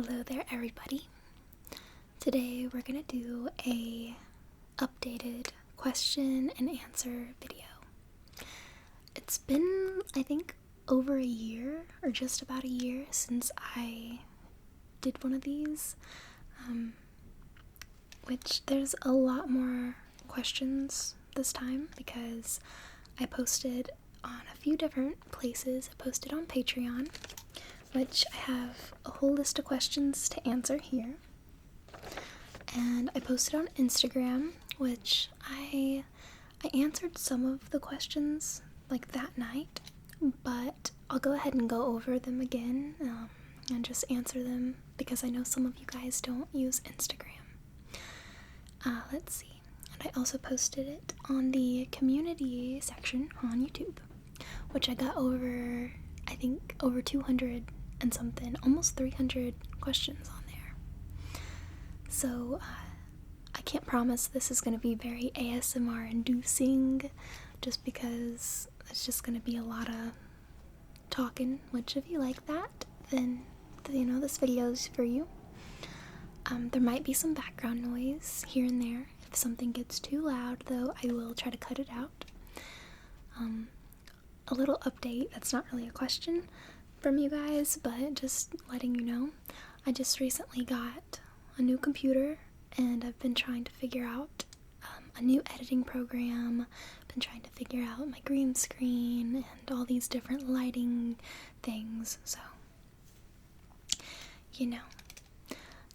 Hello there, everybody. Today we're gonna do a updated question and answer video. It's been, I think, over a year or just about a year since I did one of these, which there's a lot more questions this time because I posted on a few different places. I posted on Patreon, which I have a whole list of questions to answer here. And I posted on Instagram, which I answered some of the questions like that night, but I'll go ahead and go over them again and just answer them because I know some of you guys don't use Instagram. Let's see. And I also posted it on the community section on YouTube, which I got over 200 and something, almost 300 questions on there. So I can't promise this is going to be very ASMR inducing just because it's just going to be a lot of talking, which if you like that, then this video is for you. There might be some background noise here and there. If something gets too loud though, I will try to cut it out. A little update, that's not really a question from you guys, but just letting you know, I just recently got a new computer and I've been trying to figure out a new editing program. Been trying to figure out my green screen and all these different lighting things. So,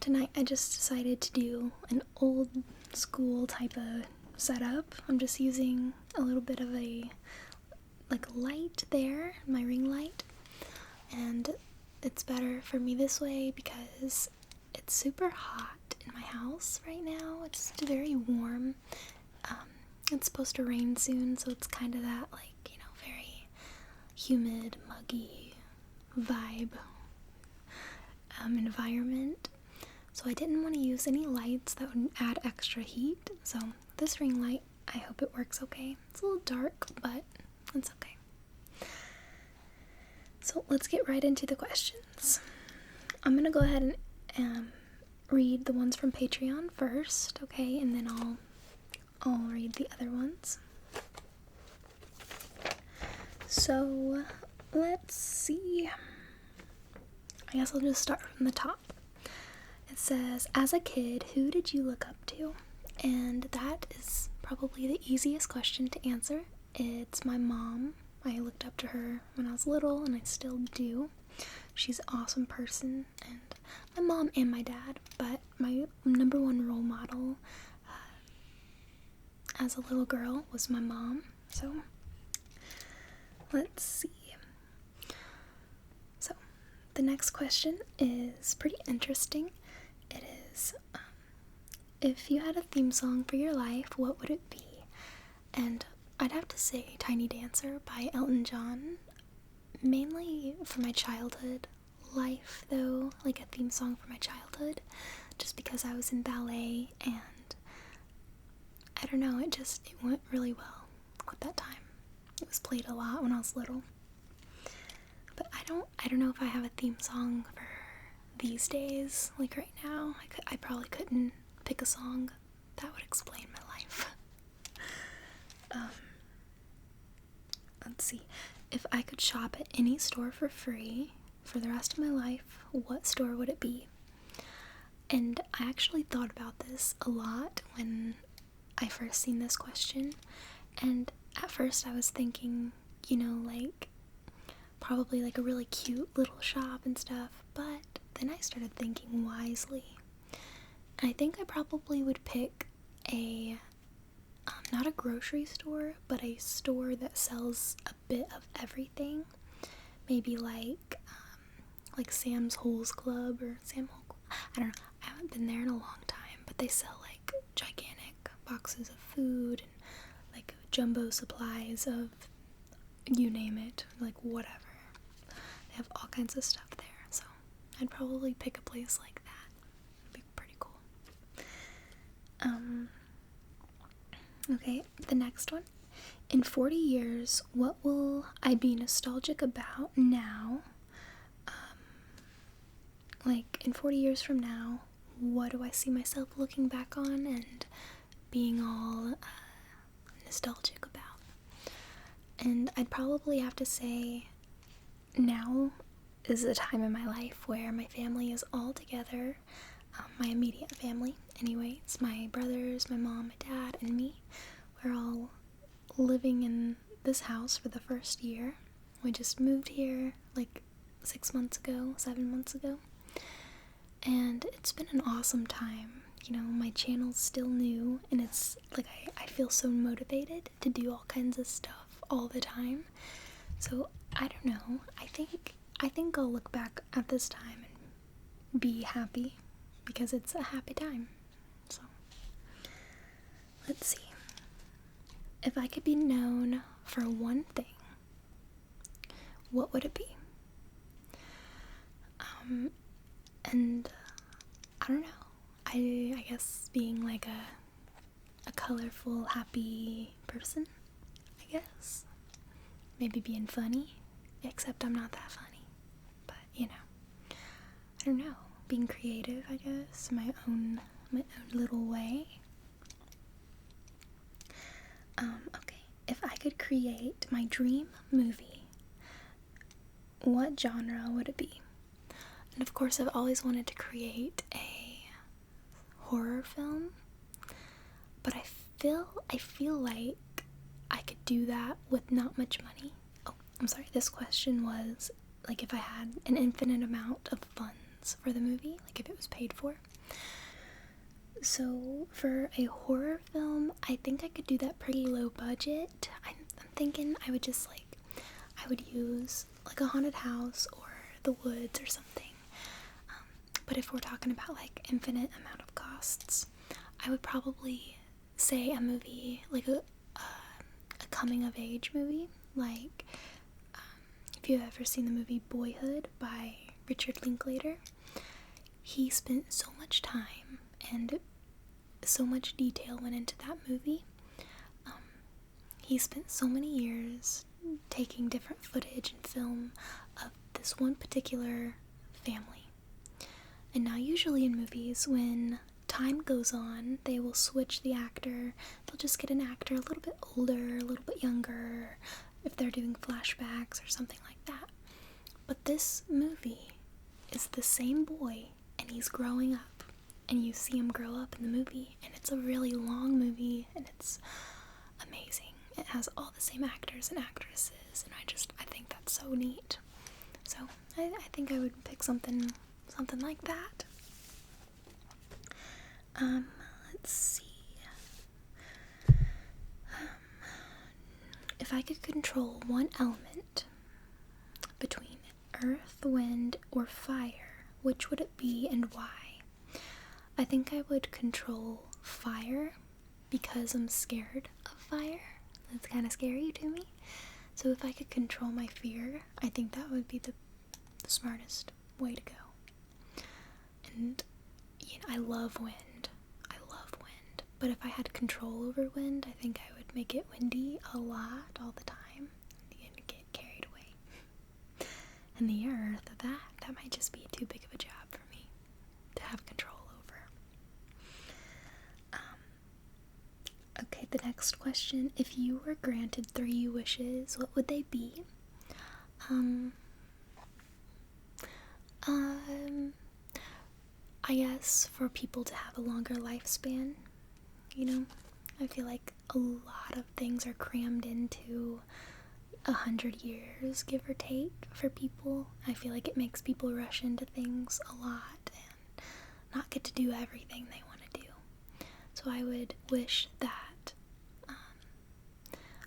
tonight I just decided to do an old school type of setup. I'm just using a little bit of a light there, my ring light, and it's better for me this way because it's super hot in my house right now. It's very warm. It's supposed to rain soon, so it's kind of that very humid, muggy vibe environment. So I didn't want to use any lights that would add extra heat. So this ring light, I hope it works okay. It's a little dark, but it's okay. So let's get right into the questions. I'm going to go ahead and read the ones from Patreon first, okay? And then I'll read the other ones. So let's see. I guess I'll just start from the top. It says, as a kid, who did you look up to? And that is probably the easiest question to answer. It's my mom. I looked up to her when I was little, and I still do. She's an awesome person, and my mom and my dad, but my number one role model as a little girl was my mom. So, let's see. So, the next question is pretty interesting. It is, if you had a theme song for your life, what would it be? And I'd have to say Tiny Dancer by Elton John, mainly for my childhood life though, like a theme song for my childhood, just because I was in ballet and I don't know, it went really well at that time. It was played a lot when I was little. But I don't know if I have a theme song for these days, like right now. I probably couldn't pick a song that would explain my life. Let's see. If I could shop at any store for free for the rest of my life, what store would it be? And I actually thought about this a lot when I first seen this question. And at first I was thinking, probably like a really cute little shop and stuff. But then I started thinking wisely. And I think I probably would pick not a grocery store, but a store that sells a bit of everything. Maybe like Sam's Holes Club or Sam Hole Club. I don't know. I haven't been there in a long time, but they sell like gigantic boxes of food and like jumbo supplies of you name it, like whatever. They have all kinds of stuff there, so I'd probably pick a place like that. It'd be pretty cool. Okay, the next one. In 40 years, what will I be nostalgic about now? like in 40 years from now, what do I see myself looking back on and being all nostalgic about? And I'd probably have to say now is a time in my life where my family is all together, my immediate family anyways, my brothers, my mom, my dad, and me. We're all living in this house for the first year. We just moved here like 6 months ago, 7 months ago, and it's been an awesome time. You know, my channel's still new, and it's like I feel so motivated to do all kinds of stuff all the time. So I don't know, I think I'll look back at this time and be happy, because it's a happy time. So let's see, if I could be known for one thing, what would it be? And I don't know, I guess being like a colorful, happy person, I guess. Maybe being funny, except I'm not that funny. But, you know, I don't know, being creative, I guess, my own little way. Okay, if I could create my dream movie, what genre would it be? And of course, I've always wanted to create a horror film, but I feel like I could do that with not much money. Oh, I'm sorry, this question was like if I had an infinite amount of funds for the movie, like if it was paid for. So for a horror film, I think I could do that pretty low budget. I'm thinking I would use like a haunted house or the woods or something. But if we're talking about like infinite amount of costs, I would probably say a movie like a coming of age movie, like if you've ever seen the movie Boyhood by Richard Linklater. He spent so much time and so much detail went into that movie. He spent so many years taking different footage and film of this one particular family. And now usually in movies, when time goes on, they will switch the actor. They'll just get an actor a little bit older, a little bit younger, if they're doing flashbacks or something like that. But this movie is the same boy, and he's growing up, and you see him grow up in the movie, and it's a really long movie, and it's amazing. It has all the same actors and actresses, and I think that's so neat. So I think I would pick something like that. Let's see. If I could control one element between earth, wind, or fire, which would it be and why? I think I would control fire because I'm scared of fire. It's kind of scary to me. So if I could control my fear, I think that would be the smartest way to go. And, you know, I love wind. But if I had control over wind, I think I would make it windy a lot, all the time, and get carried away. And the earth, that might just be too big of a job for me to have control over. Okay, the next question. If you were granted 3 wishes, what would they be? I guess for people to have a longer lifespan. You know, I feel like a lot of things are crammed into 100 years, give or take, for people. I feel like it makes people rush into things a lot and not get to do everything they want to do. So I would wish that,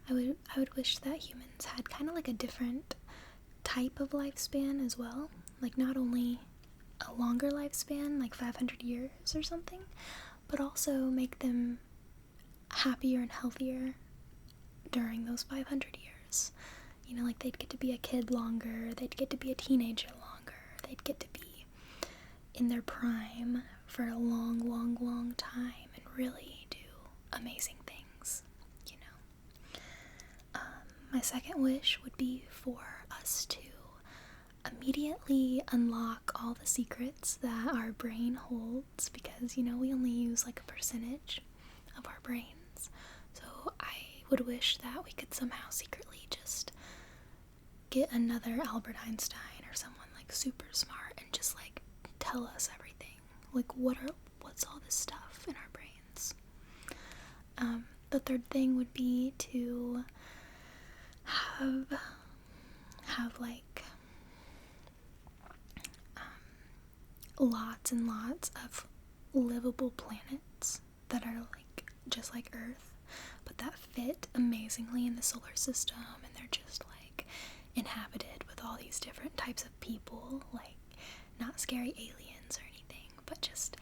I would wish that humans had kind of like a different type of lifespan as well. Like not only a longer lifespan, like 500 years or something, but also make them happier and healthier during those 500 years. You know, like they'd get to be a kid longer, they'd get to be a teenager longer, they'd get to be in their prime for a long, long, long time and really do amazing things, you know. My second wish would be for us to immediately unlock all the secrets that our brain holds, because we only use like a percentage of our brains. So I would wish that we could somehow secretly just get another Albert Einstein or someone like super smart and just like tell us everything. Like what's all this stuff in our brains? The third thing would be to have like lots and lots of livable planets that are like just like Earth, but that fit amazingly in the solar system, and they're just like inhabited with all these different types of people, like not scary aliens or anything, but just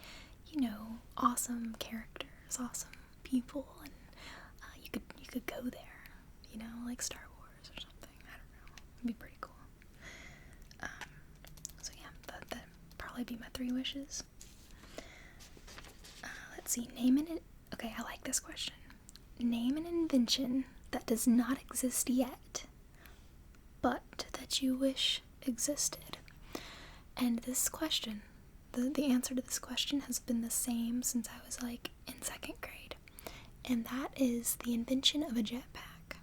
awesome characters, awesome people, and you could go there, like Star Wars or something. I don't know. It'd be pretty cool. So yeah, that'd probably be my 3 wishes. Let's see. Okay, I like this question. Name an invention that does not exist yet, but that you wish existed. And this question, the answer to this question has been the same since I was like in 2nd grade. And that is the invention of a jetpack.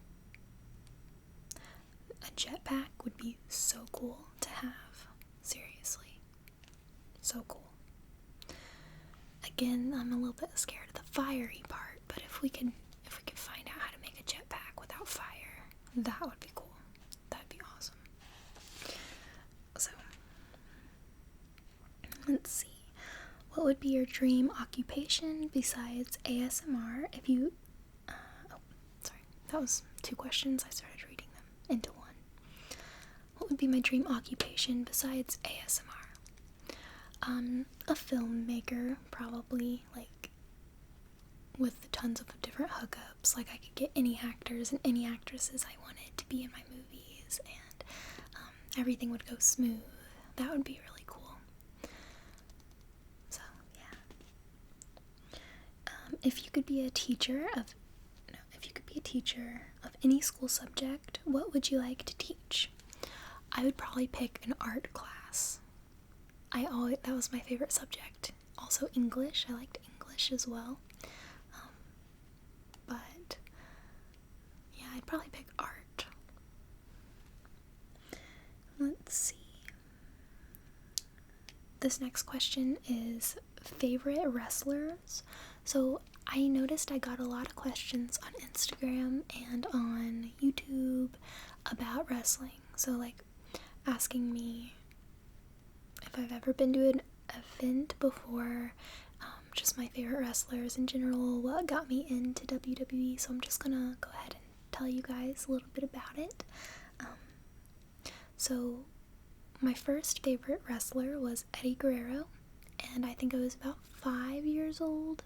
A jetpack would be so cool to have. Seriously. So cool. Again, I'm a little bit scared of the fiery part, but if we could find out how to make a jetpack without fire, that would be cool. That'd be awesome. So, let's see. What would be your dream occupation besides ASMR if you... that was 2 questions. I started reading them into one. What would be my dream occupation besides ASMR? A filmmaker, probably, like, with tons of different hookups. Like, I could get any actors and any actresses I wanted to be in my movies, and everything would go smooth. That would be really cool. So, yeah. If you could be a teacher of any school subject, what would you like to teach? I would probably pick an art class. That was my favorite subject. Also English. I liked English as well. But yeah, I'd probably pick art. Let's see. This next question is favorite wrestlers. So I noticed I got a lot of questions on Instagram and on YouTube about wrestling. So like asking me if I've ever been to an event before, just my favorite wrestlers in general, what got me into WWE. So I'm just gonna go ahead and tell you guys a little bit about it. So my first favorite wrestler was Eddie Guerrero, and I think I was about 5 years old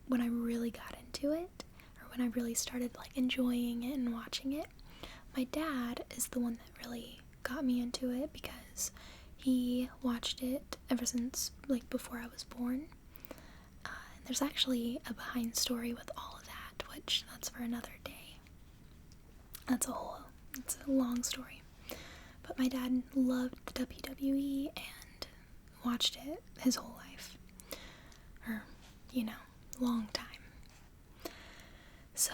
when I really got into it, or when I really started like enjoying it and watching it. My dad is the one that really got me into it because he watched it ever since like before I was born. And there's actually a behind story with all of that, which that's for another day. It's a long story. But my dad loved the WWE and watched it his whole life. Or, long time. So,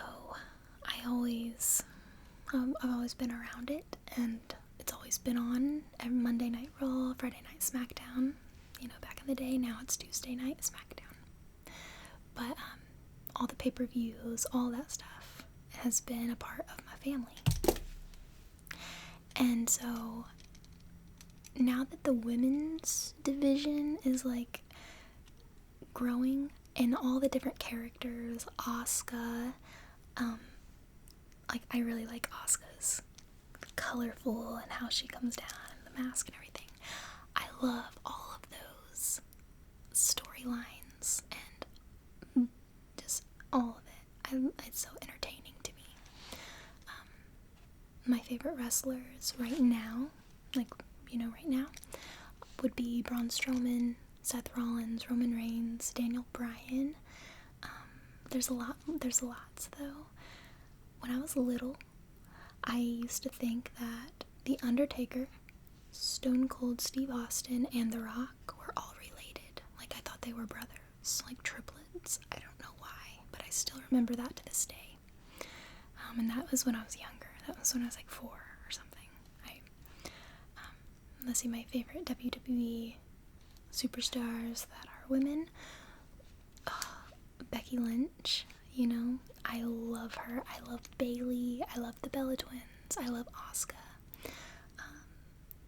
I've always been around it, and it's always been on every Monday Night Raw, Friday Night SmackDown, back in the day. Now it's Tuesday Night SmackDown. But, all the pay-per-views, all that stuff has been a part of my family. And so, now that the women's division is, like, growing, and all the different characters, Asuka, like, I really like Asuka's colorful and how she comes down and the mask and everything. I love all of those storylines and just all of it. It's so entertaining to me. My favorite wrestlers right now, would be Braun Strowman, Seth Rollins, Roman Reigns, Daniel Bryan. There's lots though. When I was little, I used to think that The Undertaker, Stone Cold Steve Austin, and The Rock were all related. Like, I thought they were brothers, like triplets. I don't know why, but I still remember that to this day. And that was when I was younger. That was when I was like 4 or something. Let's see, my favorite WWE superstars that are women. Becky Lynch, you know, I love her. I love Bailey. I love the Bella Twins. I love Asuka.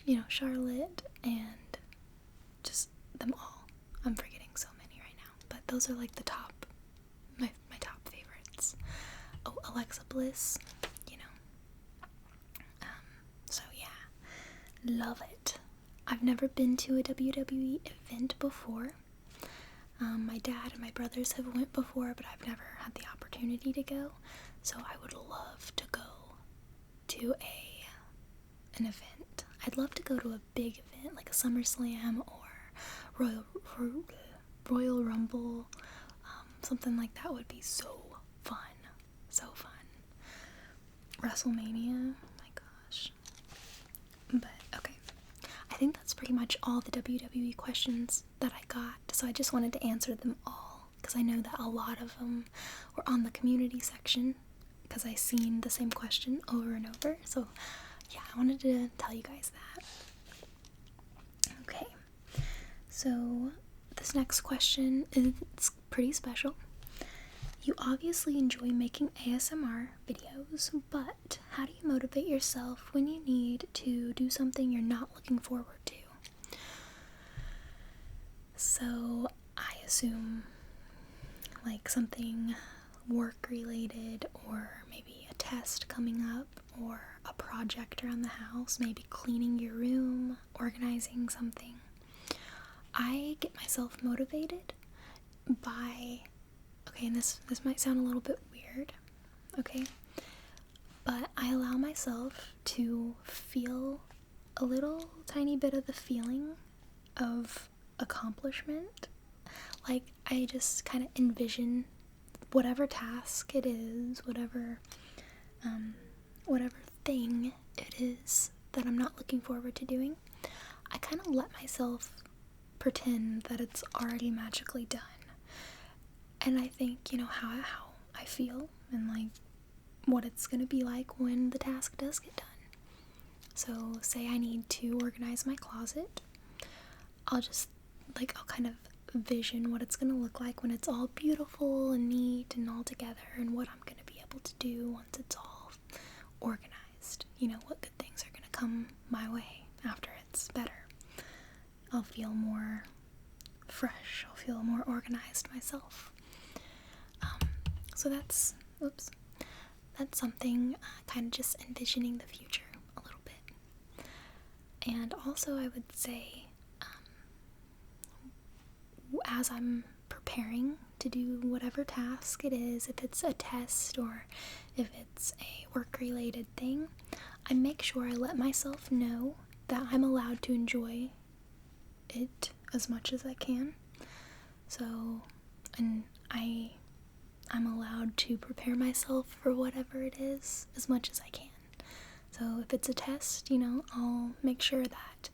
You know, Charlotte, and just them all. I'm forgetting so many right now, but those are like the top, my top favorites. Oh, Alexa Bliss, you know. So yeah, love it. I've never been to a WWE event before. My dad and my brothers have went before, but I've never had the opportunity to go. So I would love to go to an event. I'd love to go to a big event like a SummerSlam or Royal Rumble. Something like that would be so fun. So fun. WrestleMania, oh my gosh. But okay, I think that's pretty much all the WWE questions that I got, so I just wanted to answer them all, because I know that a lot of them were on the community section, because I seen the same question over and over, so yeah, I wanted to tell you guys that. Okay, so this next question is pretty special. You obviously enjoy making ASMR videos, but how do you motivate yourself when you need to do something you're not looking forward to? So I assume like something work related, or maybe a test coming up, or a project around the house, maybe cleaning your room, organizing something. I get myself motivated by, okay, and this might sound a little bit weird, okay, but I allow myself to feel a little tiny bit of the feeling of accomplishment. Like, I just kind of envision whatever task it is, whatever thing it is that I'm not looking forward to doing, I kind of let myself pretend that it's already magically done. And I think, you know, how I feel, and like what it's gonna be like when the task does get done. So say I need to organize my closet, I'll kind of vision what it's gonna look like when it's all beautiful and neat and all together, and what I'm gonna be able to do once it's all organized. You know, what good things are gonna come my way after it's better. I'll feel more fresh, I'll feel more organized myself. So that's something, kind of just envisioning the future a little bit. And also I would say, as I'm preparing to do whatever task it is, if it's a test or if it's a work-related thing, I make sure I let myself know that I'm allowed to enjoy it as much as I can. So, and I'm allowed to prepare myself for whatever it is as much as I can. So if it's a test, you know, I'll make sure that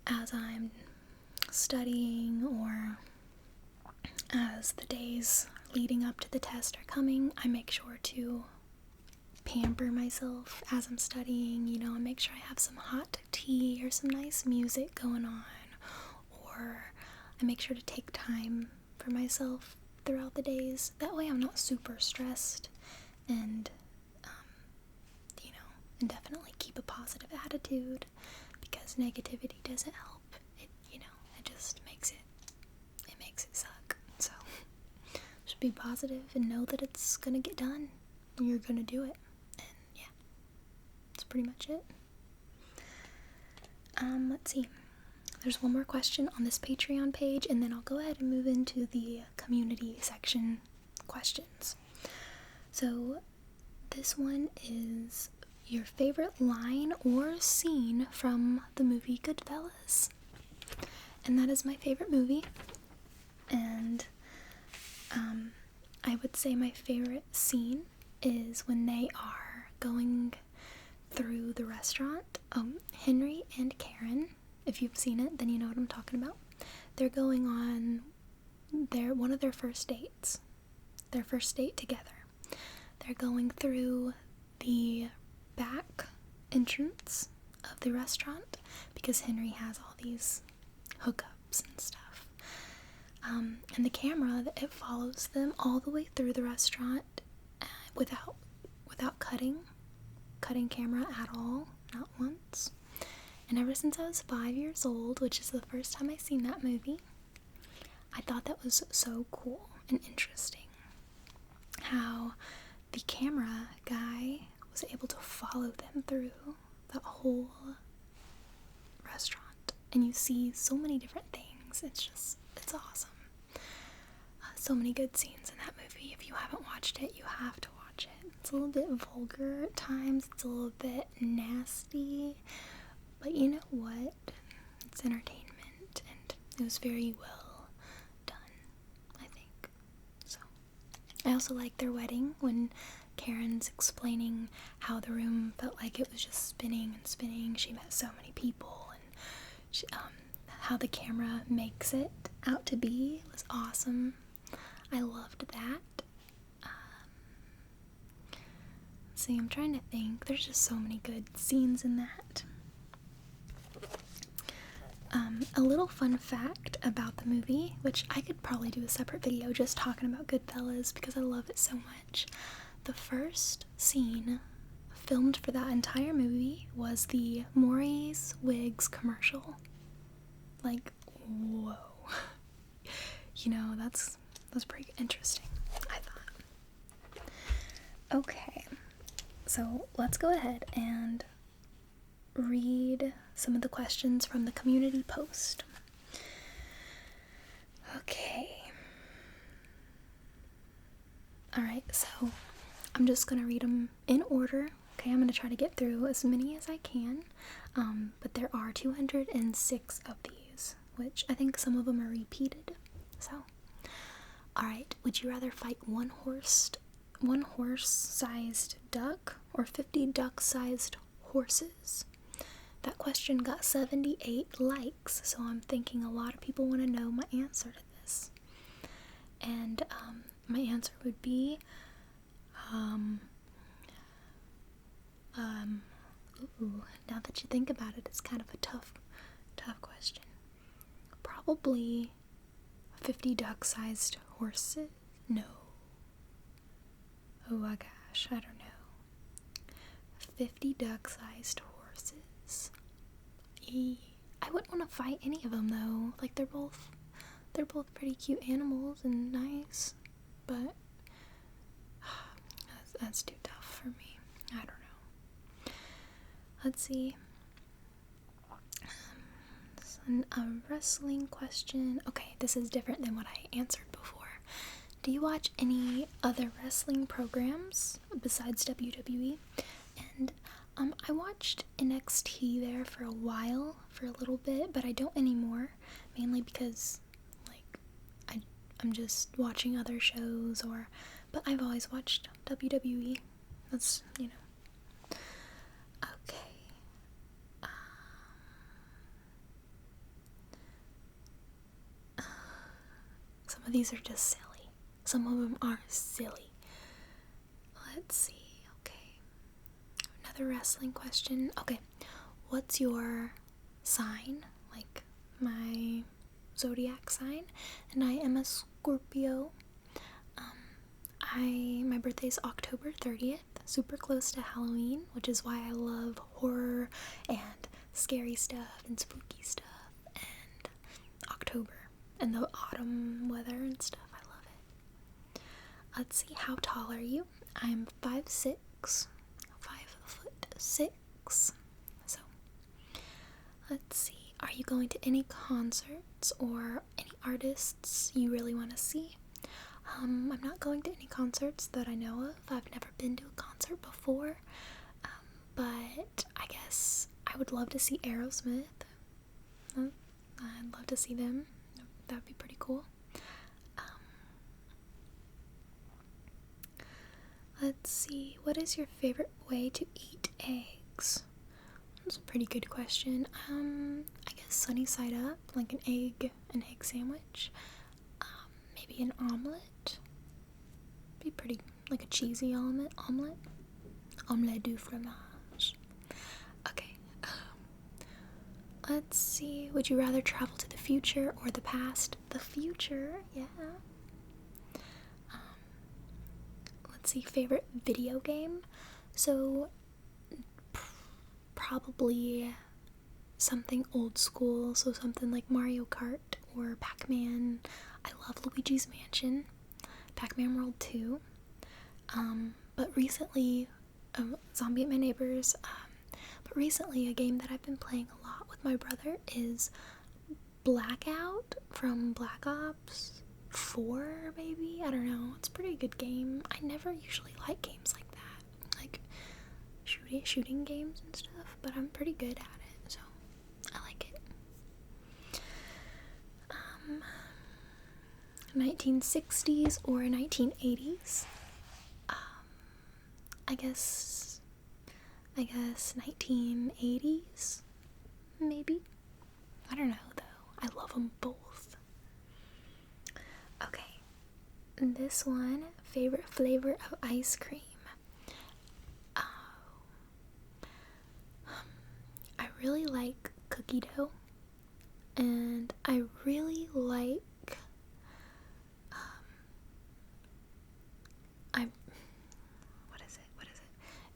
as I'm studying, or as the days leading up to the test are coming, I make sure to pamper myself as I'm studying. You know, I make sure I have some hot tea or some nice music going on, or I make sure to take time for myself throughout the days. That way I'm not super stressed, and you know, and definitely keep a positive attitude, because negativity doesn't help. It, you know, it just makes it suck. So just be positive and know that it's gonna get done. You're gonna do it, and yeah, that's pretty much it. Let's see. There's one more question on this Patreon page, and then I'll go ahead and move into the community section questions. So this one is your favorite line or scene from the movie Goodfellas. And that is my favorite movie. And I would say my favorite scene is when they are going through the restaurant. Henry and Karen, if you've seen it, then you know what I'm talking about. They're going on one of their first dates. Their first date together. They're going through the back entrance of the restaurant because Henry has all these hookups and stuff. And the camera, it follows them all the way through the restaurant without cutting camera at all, not once. And ever since I was 5 years old, which is the first time I seen that movie, I thought that was so cool and interesting. How the camera guy was able to follow them through the whole restaurant. And you see so many different things. It's awesome. So many good scenes in that movie. If you haven't watched it, you have to watch it. It's a little bit vulgar at times. It's a little bit nasty. But you know what? It's entertainment. And it was very well done, I think. So, I also like their wedding when Karen's explaining how the room felt like it was just spinning and spinning. She met so many people, and how the camera makes it out to be was awesome. I loved that. See, I'm trying to think. There's just so many good scenes in that. A little fun fact about the movie, which I could probably do a separate video just talking about Goodfellas because I love it so much. The first scene filmed for that entire movie was the Maury's Wigs commercial. Like, whoa. You know, that's pretty interesting, I thought. Okay, so let's go ahead and read some of the questions from the community post. Okay. Alright, so I'm just going to read them in order. Okay, I'm going to try to get through as many as I can. But there are 206 of these, which I think some of them are repeated. So, alright, would you rather fight one horse-sized duck or 50 duck-sized horses? That question got 78 likes, so I'm thinking a lot of people want to know my answer to this. And my answer would be now that you think about it, it's kind of a tough question. Probably 50 duck-sized horses? No. Oh my gosh, I don't know. 50 duck-sized horses. I wouldn't want to fight any of them though. Like they're both pretty cute animals and nice, but that's too tough for me. I don't know. Let's see. A wrestling question. Okay, this is different than what I answered before. Do you watch any other wrestling programs besides WWE? And I watched NXT there for a while, for a little bit, but I don't anymore, mainly because I'm just watching other shows, but I've always watched WWE. That's, you know. Okay. Some of these are just silly. Some of them are silly. Let's see. Okay. Another wrestling question. Okay. What's your sign? Like my zodiac sign, and I am a Scorpio. My birthday's October 30th, super close to Halloween, which is why I love horror and scary stuff and spooky stuff and October and the autumn weather and stuff. I love it. Let's see, how tall are you? I'm 5'6", 5'6". So, let's see. Are you going to any concerts or any artists you really want to see? I'm not going to any concerts that I know of. I've never been to a concert before, but I guess I would love to see Aerosmith. I'd love to see them. That would be pretty cool. Let's see. What is your favorite way to eat eggs? eggs? That's a pretty good question. I guess sunny side up, like an egg sandwich. Maybe an omelet. Be pretty, like a cheesy omelet. Omelette du fromage. Okay. Let's see. Would you rather travel to the future or the past? The future, yeah. Let's see. Favorite video game? So, probably something old school. So something like Mario Kart or Pac-Man. I love Luigi's Mansion. Pac-Man World 2. But recently, Zombie at My Neighbor's. But recently, a game that I've been playing a lot with my brother is Blackout from Black Ops 4, maybe? I don't know. It's a pretty good game. I never usually like games like that. Like shooting games and stuff, but I'm pretty good at it, so I like it. 1960s or 1980s? I guess 1980s, maybe? I don't know, though. I love them both. Okay, this one, favorite flavor of ice cream. I really like cookie dough, and I really like what is it?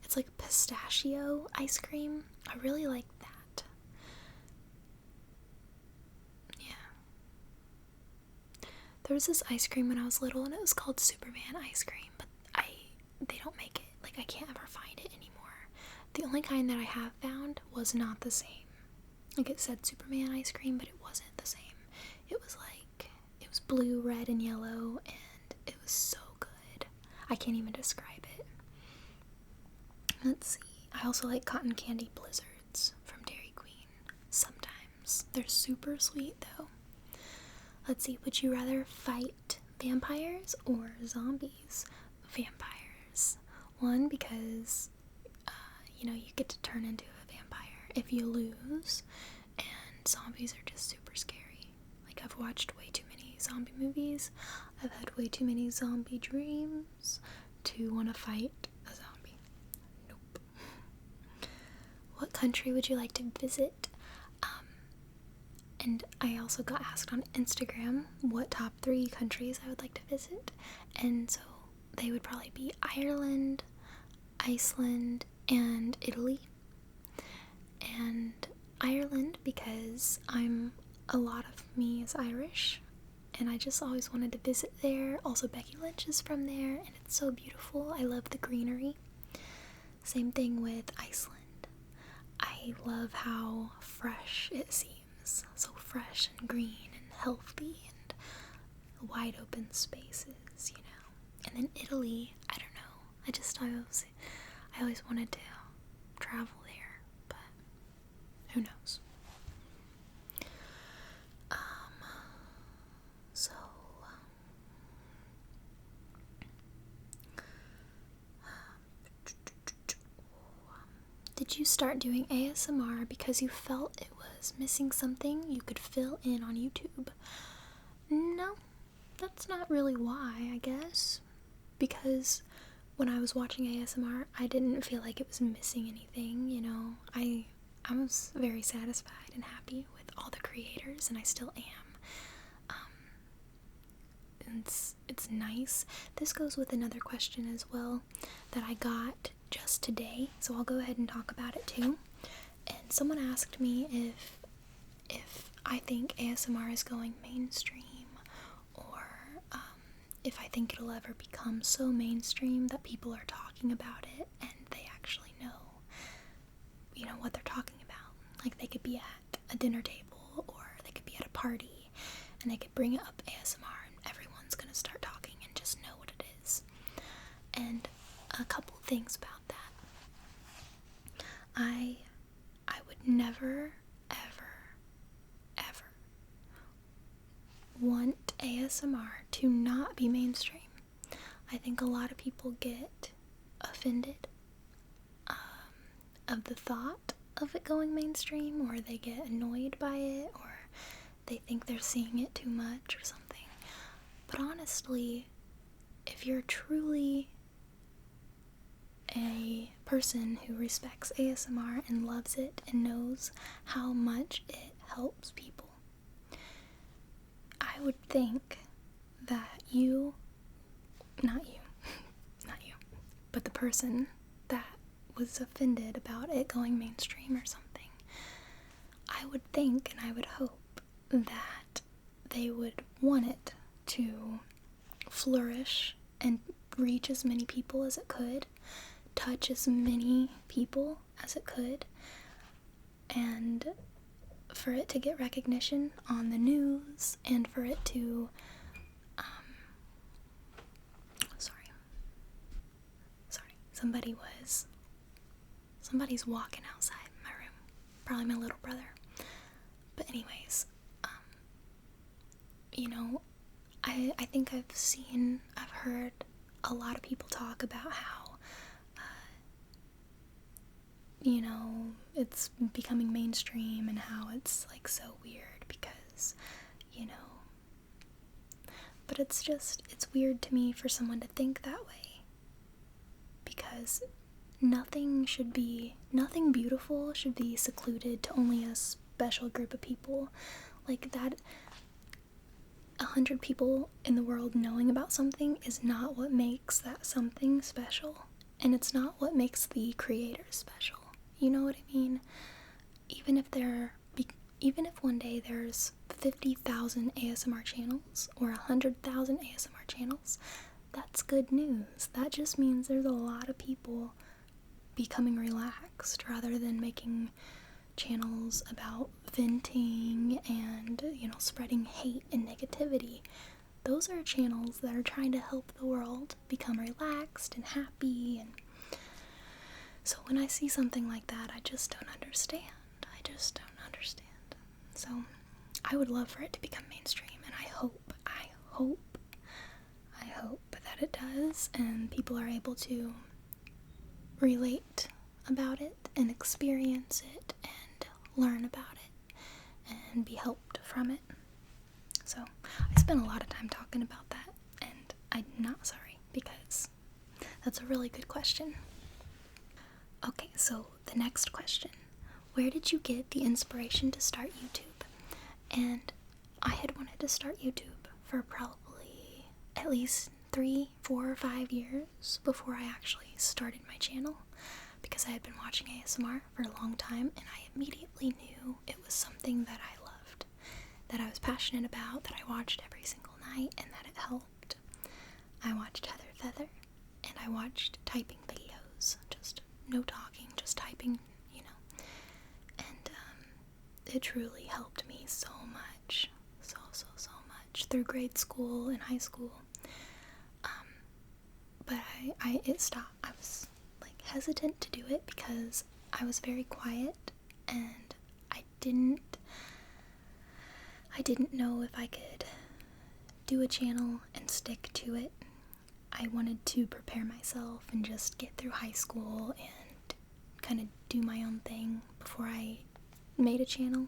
It's like pistachio ice cream. I really like that. Yeah. There was this ice cream when I was little, and it was called Superman ice cream, but they don't make it. Like, I can't ever find it anymore. The only kind that I have found was not the same. Like, it said Superman ice cream, but it wasn't the same. It was blue, red, and yellow, and it was so good. I can't even describe it. Let's see. I also like cotton candy blizzards from Dairy Queen. Sometimes. They're super sweet, though. Let's see. Would you rather fight vampires or zombies? Vampires. One, because, you get to turn into a vampire if you lose, and zombies are just super scary. Like, I've watched way too many zombie movies. I've had way too many zombie dreams to want to fight a zombie. Nope. What country would you like to visit? And I also got asked on Instagram what top 3 countries I would like to visit, and so they would probably be Ireland, Iceland, and Italy. And Ireland because a lot of me is Irish, and I just always wanted to visit there. Also, Becky Lynch is from there, and it's so beautiful. I love the greenery. Same thing with Iceland. I love how fresh it seems. So fresh and green and healthy and wide open spaces, And then Italy, I don't know. I always wanted to travel there, but who knows? So did you start doing ASMR because you felt it was missing something you could fill in on YouTube? No, that's not really why, I guess. Because when I was watching ASMR, I didn't feel like it was missing anything, I was very satisfied and happy with all the creators, and I still am. It's nice. This goes with another question as well that I got just today, so I'll go ahead and talk about it too. And someone asked me if I think ASMR is going mainstream, or if I think it'll ever become so mainstream that people are talking about it and they actually know what they're talking about. Like, they could be at a dinner table, or they could be at a party, and they could bring up ASMR and everyone's gonna start talking and just know what it is. And a couple things about that. I would never, ever want ASMR to not be mainstream. I think a lot of people get offended of the thought of it going mainstream, or they get annoyed by it, or they think they're seeing it too much or something. But honestly, if you're truly a person who respects ASMR and loves it and knows how much it helps people, I would think that not you, but the person that was offended about it going mainstream or something, I would think and I would hope that they would want it to flourish and reach as many people as it could, touch as many people as it could, and for it to get recognition on the news, and for it to somebody's walking outside my room, probably my little brother. But anyways, I think I've heard a lot of people talk about how it's becoming mainstream and how it's like so weird because but it's weird to me for someone to think that way, because nothing beautiful should be secluded to only a special group of people. Like that, 100 people in the world knowing about something is not what makes that something special, and it's not what makes the creator special. You know what I mean? Even if one day there's 50,000 ASMR channels or 100,000 ASMR channels, that's good news. That just means there's a lot of people becoming relaxed rather than making channels about venting and, spreading hate and negativity. Those are channels that are trying to help the world become relaxed and happy. And so when I see something like that, I just don't understand. So I would love for it to become mainstream, and I hope that it does, and people are able to relate about it and experience it and learn about it and be helped from it. So I spent a lot of time talking about that, and I'm not sorry, because that's a really good question. Okay, so the next question: where did you get the inspiration to start YouTube? And I had wanted to start YouTube for probably at least 3, 4, or 5 years before I actually started my channel, because I had been watching ASMR for a long time, and I immediately knew it was something that I loved, that I was passionate about, that I watched every single night, and that it helped. I watched Heather Feather, and I watched typing videos, just no talking, just typing, and it truly helped me so much, so much through grade school and high school. But it stopped. I was hesitant to do it because I was very quiet, and I didn't know if I could do a channel and stick to it. I wanted to prepare myself and just get through high school and kind of do my own thing before I made a channel.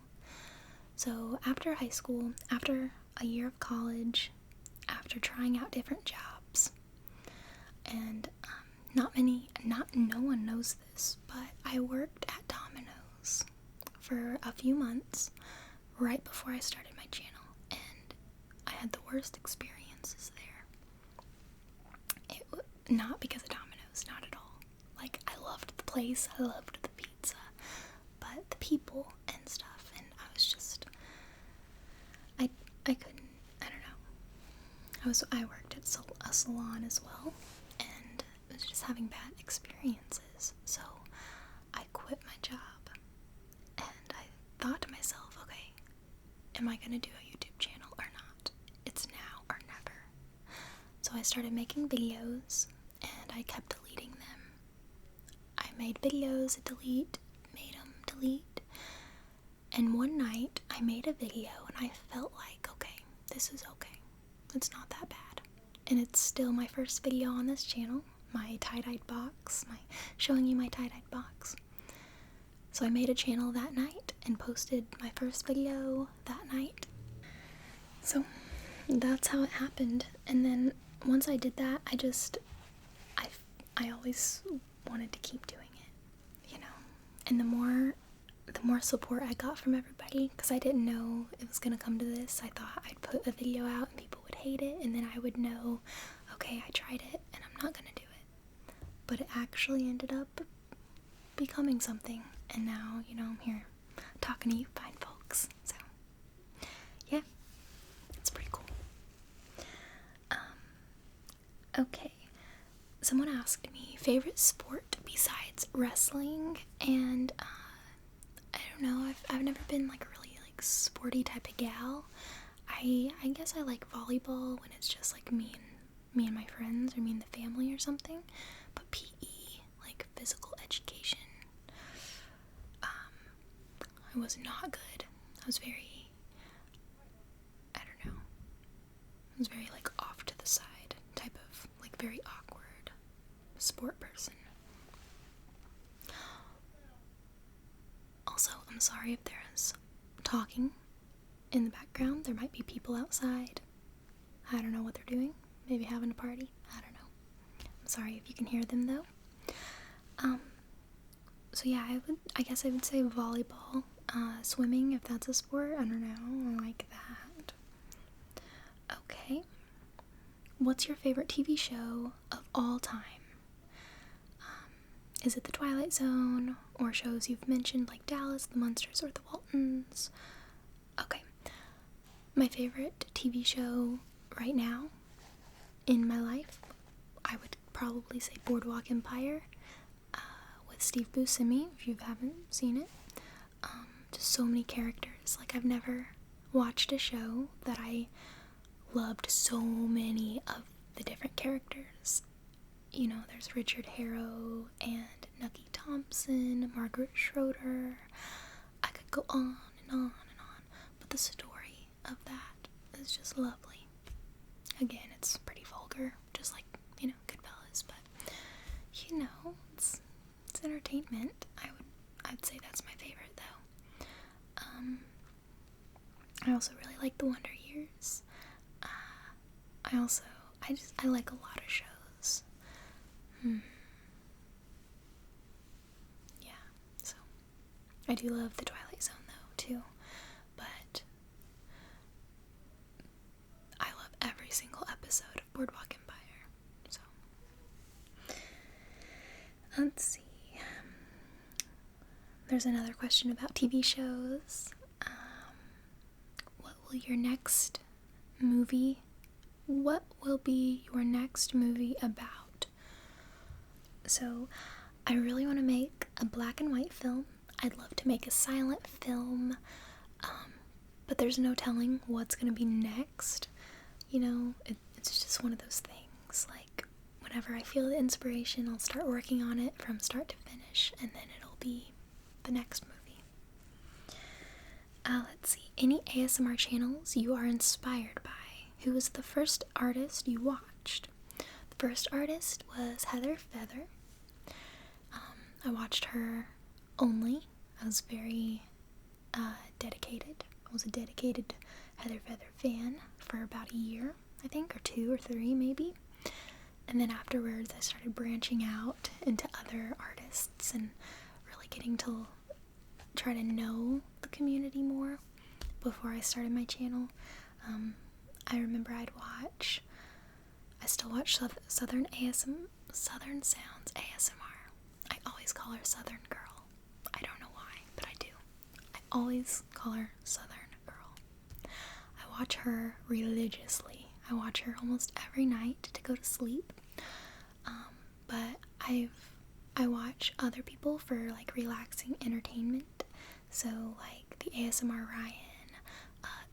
So after high school, after a year of college, after trying out different jobs, and no one knows this, but I worked at Domino's for a few months right before I started my channel, and I had the worst experiences there. Not because of Domino's, not at all. I loved the place, I loved the pizza, but the people and stuff, and I was just, I couldn't, I don't know. I worked at a salon as well, and I was just having bad experiences, so I quit my job, and I thought to myself, okay, am I gonna do a YouTube channel or not? It's now or never. So I started making videos, and I kept deleting them. I made videos, made them, delete, and one night I made a video, and I felt like, okay, this is okay. It's not that bad. And it's still my first video on this channel, my tie-dyed box, showing you my tie-dyed box. So I made a channel that night and posted my first video that night. So that's how it happened. And then once I did that, I always wanted to keep doing it, you know. And the more support I got from everybody, because I didn't know it was gonna come to this. I thought I'd put a video out and people would hate it, and then I would know, okay, I tried it and I'm not gonna do it. But it actually ended up becoming something, and now, you know, I'm here talking to you fine folks. So yeah, it's pretty cool. Okay, someone asked me favorite sport besides wrestling, and I don't know, I've never been like a really like sporty type of gal. I guess I like volleyball when it's just like me and my friends, or me and the family or something. But PE, like physical education, I was not good. I was very, I don't know, I was very like off to the side type of like very awkward sport person. Also, I'm sorry if there's talking in the background. There might be people outside. I don't know what they're doing. Maybe having a party. I don't know. I'm sorry if you can hear them though. So yeah, I guess I would say volleyball. Swimming, if that's a sport. I don't know. I like that. Okay. What's your favorite TV show of all time? Is it The Twilight Zone, or shows you've mentioned like Dallas, The Munsters, or The Waltons? Okay. My favorite TV show right now in my life, I would probably say Boardwalk Empire, with Steve Buscemi, if you haven't seen it. Just so many characters. Like, I've never watched a show that I loved so many of the different characters. You know, there's Richard Harrow and Nucky Thompson, Margaret Schroeder. I could go on and on and on, but the story of that is just lovely. Again, it's pretty vulgar, just like, you know, Goodfellas, but you know, it's entertainment. I'd say that's my favorite though. I also really like The Wonder Years. I like a lot of shows. Yeah, so I do love The Twilight Zone though too, but I love every single episode of Boardwalk Empire. So let's see. There's another question about TV shows. What will be your next movie about? So, I really want to make a black and white film. I'd love to make a silent film, but there's no telling what's going to be next. You know, it's just one of those things. Like, whenever I feel the inspiration, I'll start working on it from start to finish, and then it'll be the next movie. Let's see. Any ASMR channels you are inspired by? Who was the first artist you watched? The first artist was Heather Feather. I watched her only. I was very dedicated. I was a dedicated Heather Feather fan for about a year, I think, or 2 or 3 maybe. And then afterwards I started branching out into other artists and really getting to try to know the community more before I started my channel. I remember I still watch Southern Sounds ASMR. I always call her Southern Girl. I don't know why, but I do. I always call her Southern Girl. I watch her religiously. I watch her almost every night to go to sleep. But I watch other people for like relaxing entertainment. So like the ASMR Ryan,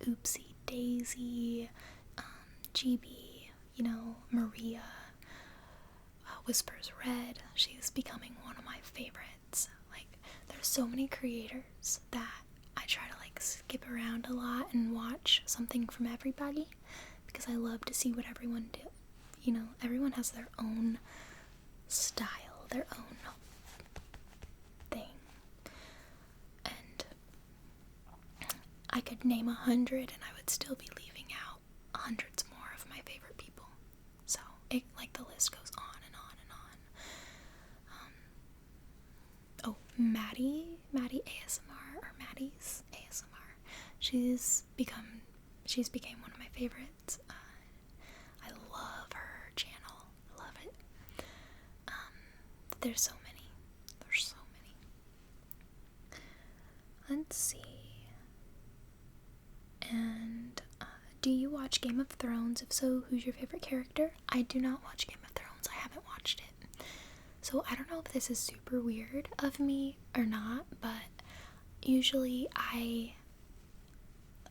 Oopsie Daisy, GB, you know, Maria, Whispers Red. She's becoming one of my favorites. Like, there's so many creators that I try to like skip around a lot and watch something from everybody, because I love to see what everyone do. You know, everyone has their own style, their own thing. I could name 100 and I would still be leaving out hundreds more of my favorite people. So, like, the list goes on and on and on. Oh, Maddie ASMR, or Maddie's ASMR. She's became one of my favorites. I love her channel. I love it. There's so many. Let's see. And do you watch Game of Thrones? If so, who's your favorite character? I do not watch Game of Thrones. I haven't watched it. So I don't know if this is super weird of me or not, but usually I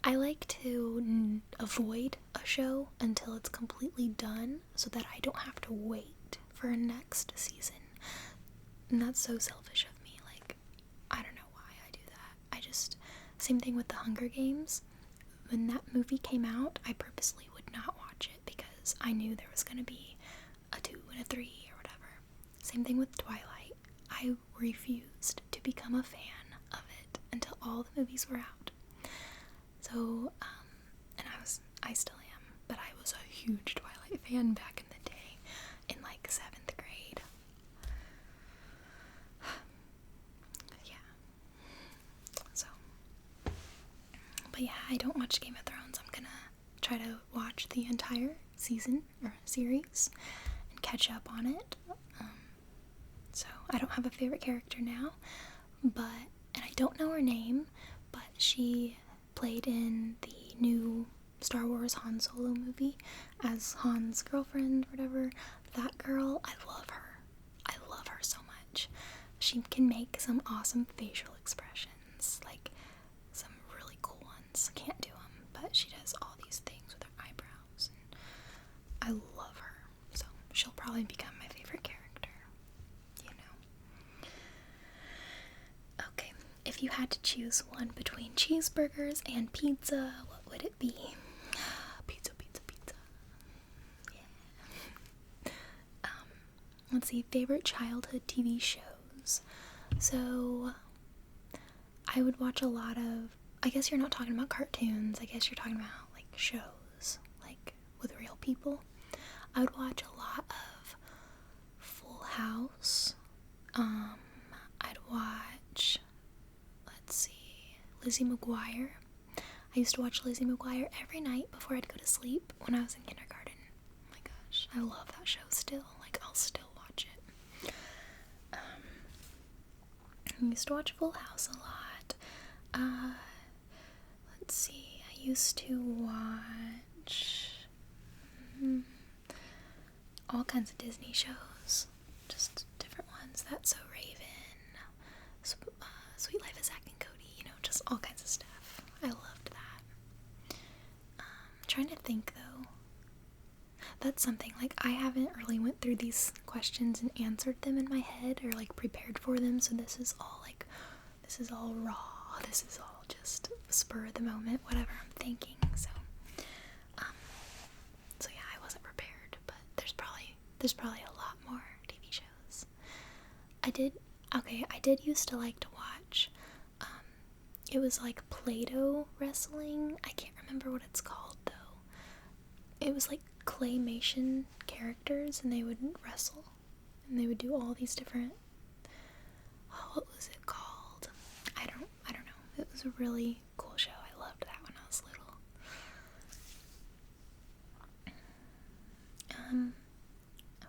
like to avoid a show until it's completely done so that I don't have to wait for a next season. And that's so selfish of me. Like, I don't know why I do that. Same thing with the Hunger Games. When that movie came out, I purposely would not watch it because I knew there was going to be a 2 and a 3 or whatever. Same thing with Twilight. I refused to become a fan of it until all the movies were out. So, and I still am, but I was a huge Twilight fan back in the day, in like 7th grade. Yeah. So, but yeah, I don't watch Game of Thrones. I'm gonna try to watch the entire season or series and catch up on it. So I don't have a favorite character now, and I don't know her name, but she played in the new Star Wars Han Solo movie as Han's girlfriend, whatever. That girl, I love her. I love her so much. She can make some awesome facial expressions, like some really cool ones. Can't do them, but she does all these things with her eyebrows. And I love her, so she'll probably become my favorite character, you know. Okay, if you had to choose one between cheeseburgers and pizza, what would it be? Pizza. Yeah. Let's see, favorite childhood TV shows. So, I would watch a lot of, I guess you're not talking about cartoons, I guess you're talking about, like, shows, like, with real people. I would watch a lot of Full House. I'd watch, let's see, Lizzie McGuire. I used to watch Lizzie McGuire every night before I'd go to sleep when I was in kindergarten. Oh my gosh, I love that show still. Like, I'll still watch it. I used to watch Full House a lot. Let's see, I used to watch all kinds of Disney shows. Just different ones. That's So Raven, Sweet Life of Zack and Cody, just all kinds of stuff. I loved that. Trying to think though. That's something, like, I haven't really went through these questions and answered them in my head or like prepared for them, so this is all raw. This is all just spur of the moment, whatever I'm thinking. So yeah, I wasn't prepared, but there's probably a lot more TV shows. I did used to like to watch, it was like Play-Doh wrestling. I can't remember what it's called though. It was like claymation characters and they would wrestle and they would do all these different, what was it called? I don't know. It was a really cool show. I loved that when I was little.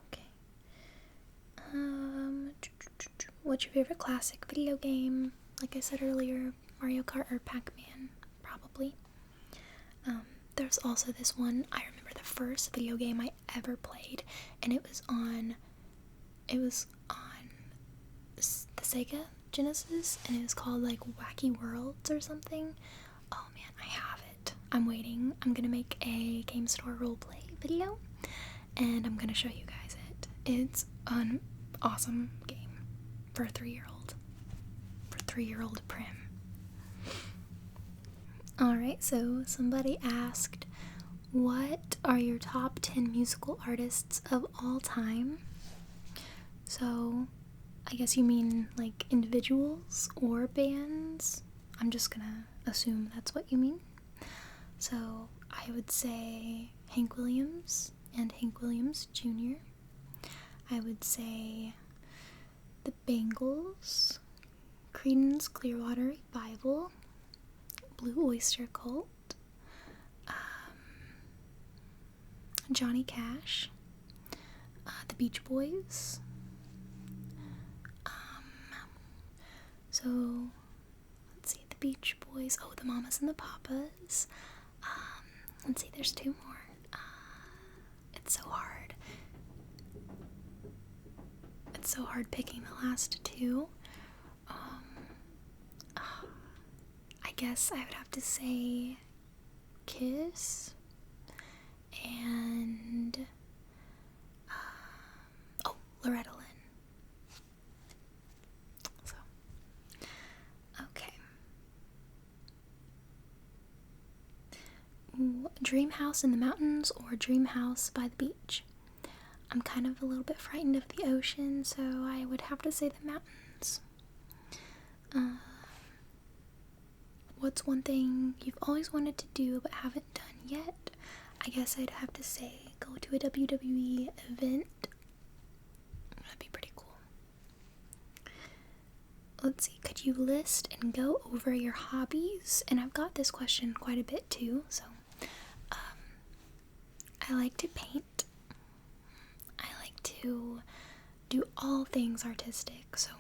Okay. What's your favorite classic video game? Like I said earlier, Mario Kart or Pac-Man, probably. There's also this one, I remember the first video game I ever played, and it was on the Sega Genesis, and it was called like Wacky Worlds or something. Oh man, I have it. I'm waiting. I'm gonna make a Game Store roleplay video, and I'm gonna show you guys it. It's an awesome game for a 3-year-old. For 3-year-old Prim. Alright, so somebody asked, what are your top 10 musical artists of all time? So, I guess you mean like individuals or bands? I'm just gonna assume that's what you mean. So I would say Hank Williams and Hank Williams Jr. I would say the Bangles, Creedence Clearwater Revival, Blue Oyster Cult, Johnny Cash, the Beach Boys. So let's see, the Beach Boys. Oh, the Mamas and the Papas. Let's see, there's two more. It's so hard. It's so hard picking the last two. I guess I would have to say Kiss and Loretta Lynn. So, okay. Dream house in the mountains or dream house by the beach? I'm kind of a little bit frightened of the ocean, so I would have to say the mountains. What's one thing you've always wanted to do but haven't done yet? I guess I'd have to say go to a WWE event. That'd be pretty cool. Let's see, could you list and go over your hobbies? And I've got this question quite a bit too, so I like to paint. I like to do all things artistic, so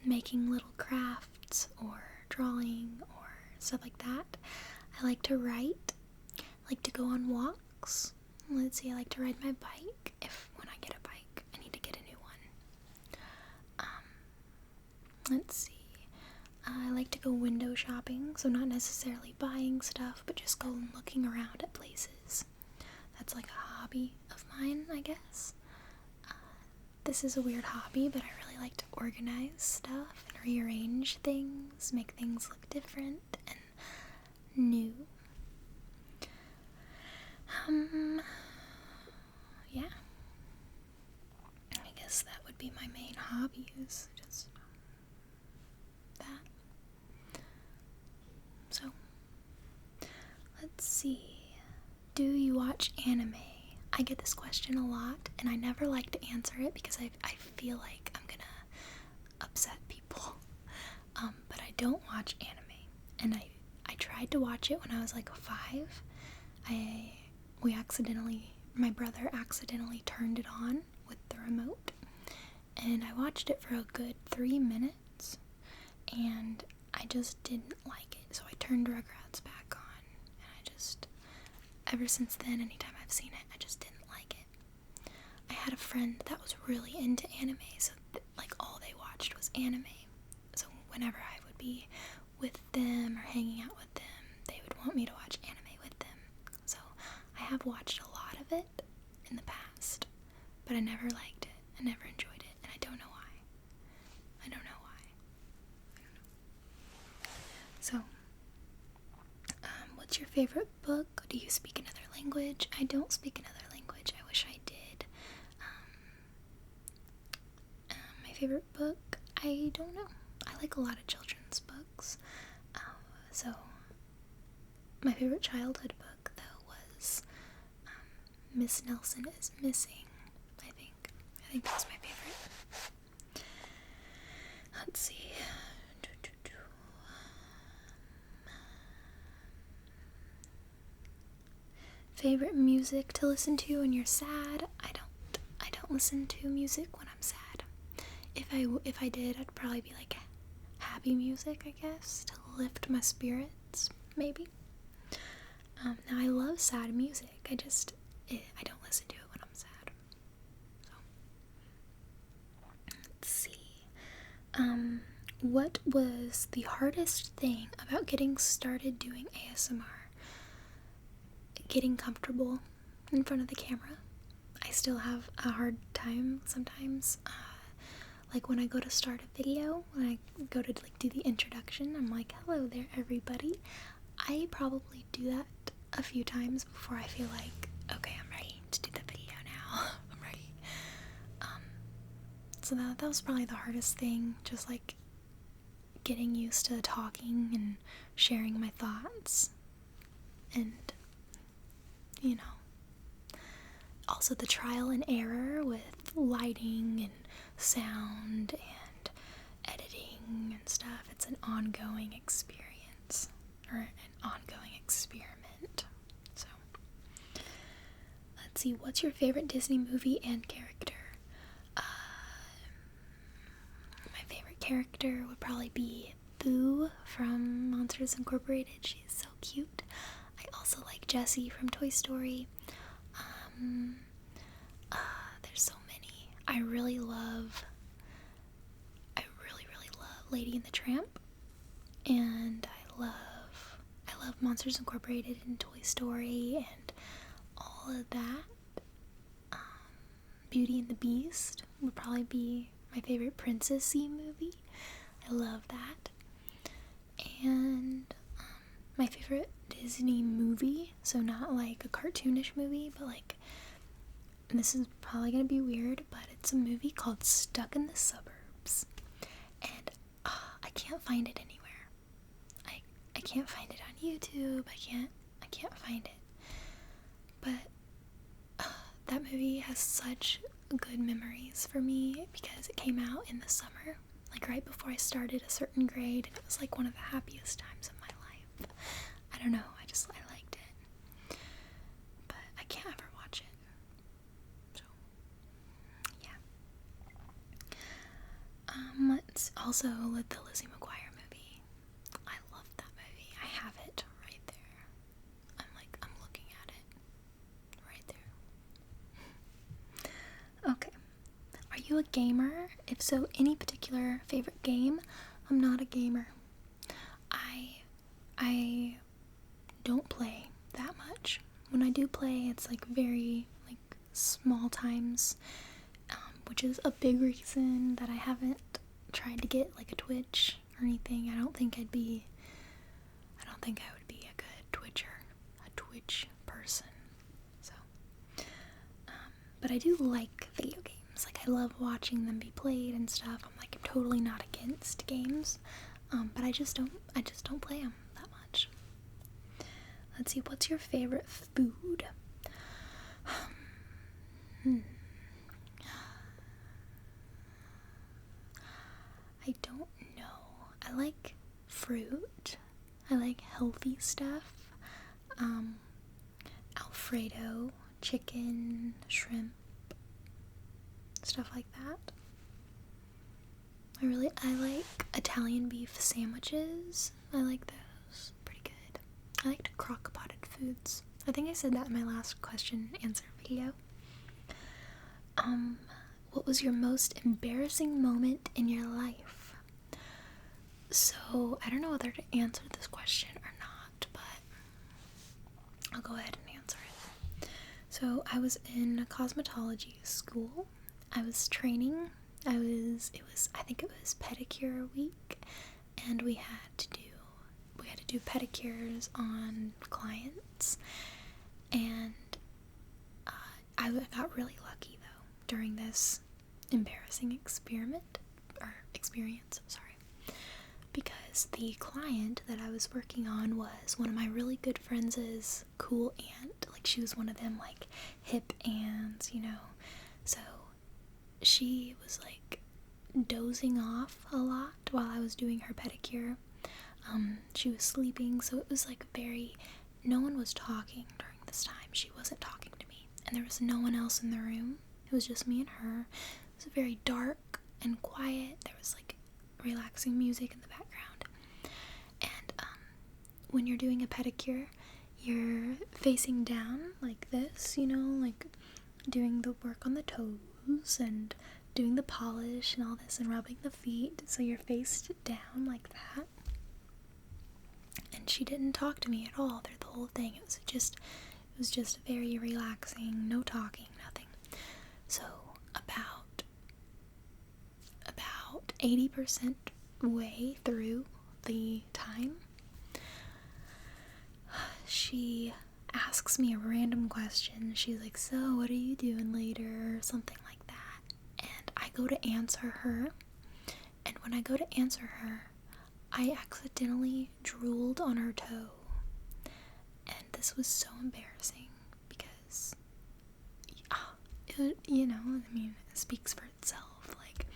making little crafts or drawing or stuff like that. I like to write. I like to go on walks. Let's see, I like to ride my bike. When I get a bike, I need to get a new one. Let's see. I like to go window shopping, so not necessarily buying stuff, but just go looking around at places. That's like a hobby of mine, I guess. This is a weird hobby, but I really like to organize stuff and rearrange things, make things look different and new. Yeah. I guess that would be my main hobbies, just that. So, let's see. Do you watch anime? I get this question a lot, and I never like to answer it because I feel like I'm gonna upset people. But I don't watch anime, and I tried to watch it when I was like 5. My brother accidentally turned it on with the remote, and I watched it for a good 3 minutes, and I just didn't like it, so I turned Rugrats back on, and ever since then, anytime I've seen it, I just didn't like it. I had a friend that was really into anime, so all they watched was anime. So whenever I would be with them or hanging out with them, they would want me to watch anime with them. So I have watched a lot of it in the past, but I never liked it. I never enjoyed it, and I don't know why. I don't know. So, what's your favorite book? Do you speak another language? I don't speak another language. I wish I did. My favorite book? I don't know. I like a lot of children's books. So, my favorite childhood book, though, was Miss Nelson is Missing, I think. I think that was my favorite. Let's see. Favorite music to listen to when you're sad? I don't listen to music when I'm sad. If I did, I'd probably be like happy music, I guess, to lift my spirits, maybe. Now I love sad music. I don't listen to it when I'm sad. So let's see. What was the hardest thing about getting started doing ASMR? Getting comfortable in front of the camera. I still have a hard time sometimes. Like when I go to start a video, when I go to do the introduction, I'm like, hello there everybody. I probably do that a few times before I feel like, okay, I'm ready to do the video now. I'm ready. So that was probably the hardest thing, just like getting used to talking and sharing my thoughts. And, you know, also the trial and error with lighting and sound and editing and stuff. It's an ongoing experience, or an ongoing experiment. So, let's see, what's your favorite Disney movie and character? My favorite character would probably be Boo from Monsters Incorporated. She's so cute. I also like Jessie from Toy Story. There's so many. I really love Lady and the Tramp, and I love Monsters Incorporated and Toy Story and all of that. Beauty and the Beast would probably be my favorite princessy movie. I love that. And my favorite Disney movie, so not like a cartoonish movie, but like, and this is probably gonna be weird, but it's a movie called Stuck in the Suburbs, and I can't find it anywhere. I can't find it on YouTube. I can't find it. But that movie has such good memories for me because it came out in the summer, like right before I started a certain grade, and it was like one of the happiest times of my life. I don't know, I liked it, but I can't ever watch it. So, yeah. Let's also let the Lizzie McGuire movie. I love that movie. I have it right there. I'm looking at it right there. Okay. Are you a gamer? If so, any particular favorite game? I'm not a gamer. I don't play that much. When I do play, it's like very like small times, which is a big reason that I haven't tried to get like a Twitch or anything. I don't think I would be a good Twitch person. So, but I do like video games. Like, I love watching them be played and stuff. I'm totally not against games, but I just don't play them that much. Let's see, what's your favorite food? I don't know. I like fruit. I like healthy stuff. Alfredo, chicken, shrimp, stuff like that. I like Italian beef sandwiches. I like those. Pretty good. I like crock-potted foods. I think I said that in my last question and answer video. What was your most embarrassing moment in your life? So, I don't know whether to answer this question or not, but I'll go ahead and answer it. So, I was in a cosmetology school. I was training. I think it was pedicure week, and we had to do pedicures on clients, and I got really lucky though during this embarrassing experience, because the client that I was working on was one of my really good friends' cool aunt. Like, she was one of them like hip aunts, you know. So she was like dozing off a lot while I was doing her pedicure. She was sleeping, so it was like no one was talking during this time. She wasn't talking to me, and there was no one else in the room. It was just me and her. It was very dark and quiet. There was like relaxing music in the background. And when you're doing a pedicure, you're facing down like this, you know, like doing the work on the toes and doing the polish and all this and rubbing the feet, so you're faced down like that. And she didn't talk to me at all through the whole thing. It was just very relaxing, no talking, nothing. So about 80% way through the time, she asks me a random question. She's like, "So, what are you doing later?" or something like that. And I go to answer her. And when I go to answer her, I accidentally drooled on her toe, and this was so embarrassing because, it speaks for itself, like,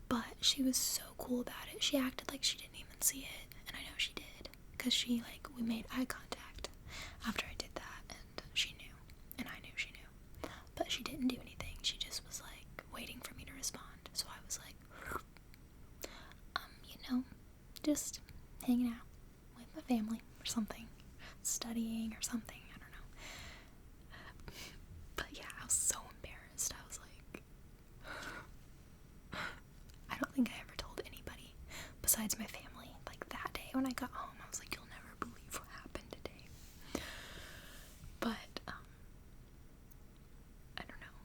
but she was so cool about it. She acted like she didn't even see it, and I know she did, because we made eye contact after I did that, and she knew, and I knew she knew, but she didn't do anything. She just was, like, waiting for me to respond, so I was like, just hanging out with my family or something, studying or something, I don't know. But yeah, I was so embarrassed. I was like, I don't think I ever told anybody besides my family. Like, that day when I got home, I was like, you'll never believe what happened today. But I don't know.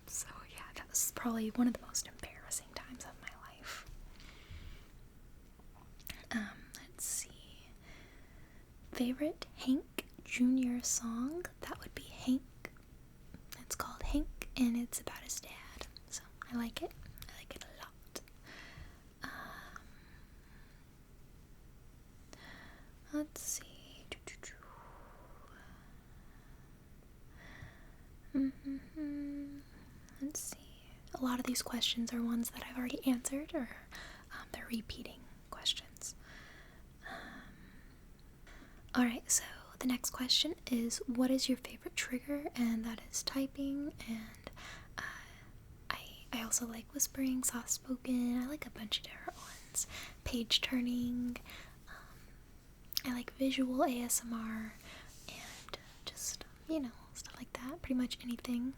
So yeah, that was probably one of the most embarrassing times of my life. Let's see. Favorite Hank Jr. song? That would be Hank. It's called Hank, and it's about his dad. So I like it. I like it a lot. Let's see. Let's see. A lot of these questions are ones that I've already answered, or they're repeating questions. Alright, so the next question is, what is your favorite trigger? And that is typing, and I also like whispering, soft spoken. I like a bunch of different ones. Page turning. I like visual ASMR, and just, stuff like that. Pretty much anything.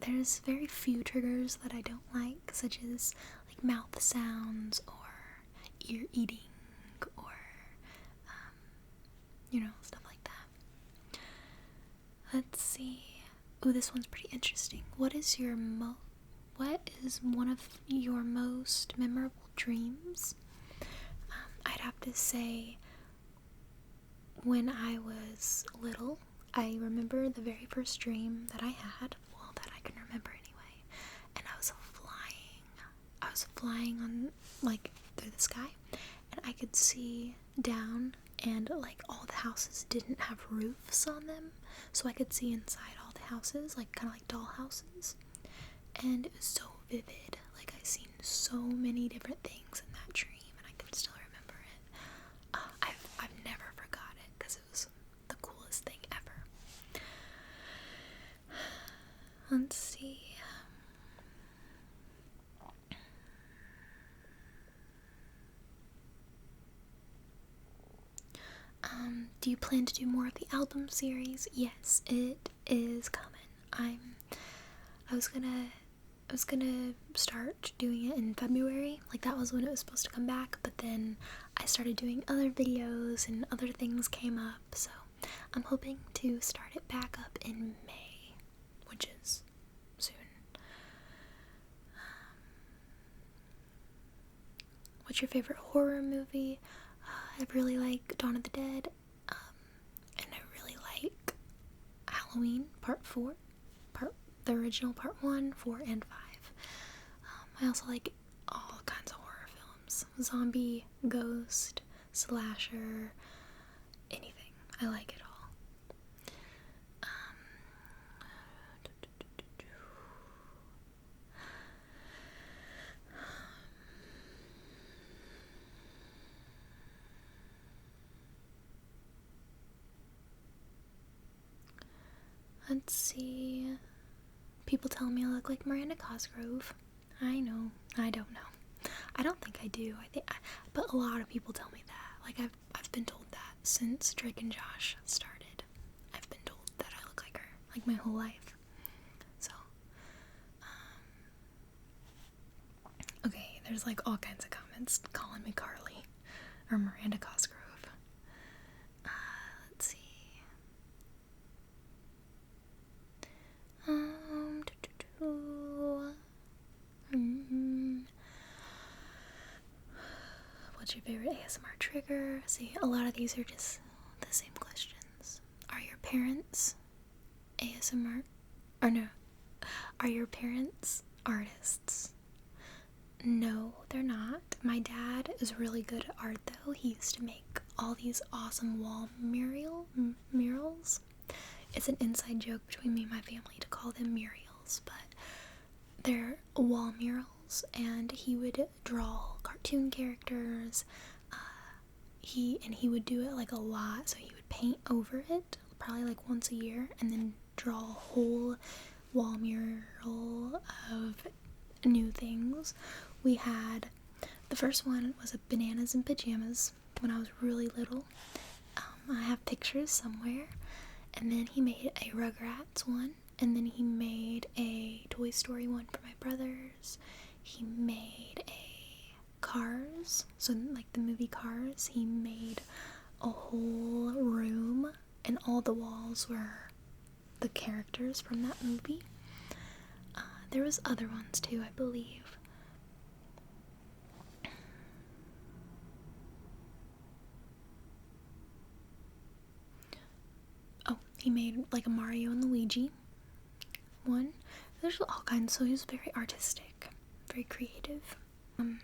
There's very few triggers that I don't like, such as like mouth sounds or ear eating or stuff like that. Let's see. Ooh, this one's pretty interesting. What is one of your most memorable dreams? I'd have to say, when I was little, I remember the very first dream that I had, well, that I can remember anyway, and I was flying on, like, through the sky, and I could see down, and, like, all the houses didn't have roofs on them, so I could see inside all the houses, like, kind of like doll houses, and it was so vivid. Like, I seen so many different things in that dream, and I can still remember it. I've never forgot it, because it was the coolest thing ever. Let's see. Do you plan to do more of the album series? Yes, it is coming. I was gonna start doing it in February, like that was when it was supposed to come back, but then I started doing other videos and other things came up, so I'm hoping to start it back up in May, which is soon. What's your favorite horror movie? I really like Dawn of the Dead, and I really like Halloween Part 4, the original Part 1, 4, and 5. I also like all kinds of horror films. Zombie, ghost, slasher, anything. I like it all. Let's see. People tell me I look like Miranda Cosgrove. I know. I don't know. I don't think I do. But a lot of people tell me that. Like, I've been told that since Drake and Josh started. I've been told that I look like her, like my whole life. So, okay, there's like all kinds of comments calling me Carly or Miranda Cosgrove. Let's see. What's your favorite ASMR trigger? See, a lot of these are just the same questions. Are your parents ASMR? Or no, are your parents artists? No, they're not. My dad is really good at art though. He used to make all these awesome wall murals. It's an inside joke between me and my family to call them murals, but they're wall murals, and he would draw cartoon characters. He would do it like a lot, so he would paint over it probably like once a year and then draw a whole wall mural of new things. We had the first one was a bananas and pajamas when I was really little. I have pictures somewhere. And then he made a Rugrats one, and then he made a Toy Story one for my brothers. He made a Cars, so like the movie Cars. He made a whole room, and all the walls were the characters from that movie. There was other ones too, I believe. Oh, he made like a Mario and Luigi one. There's all kinds, so he was very artistic, very creative.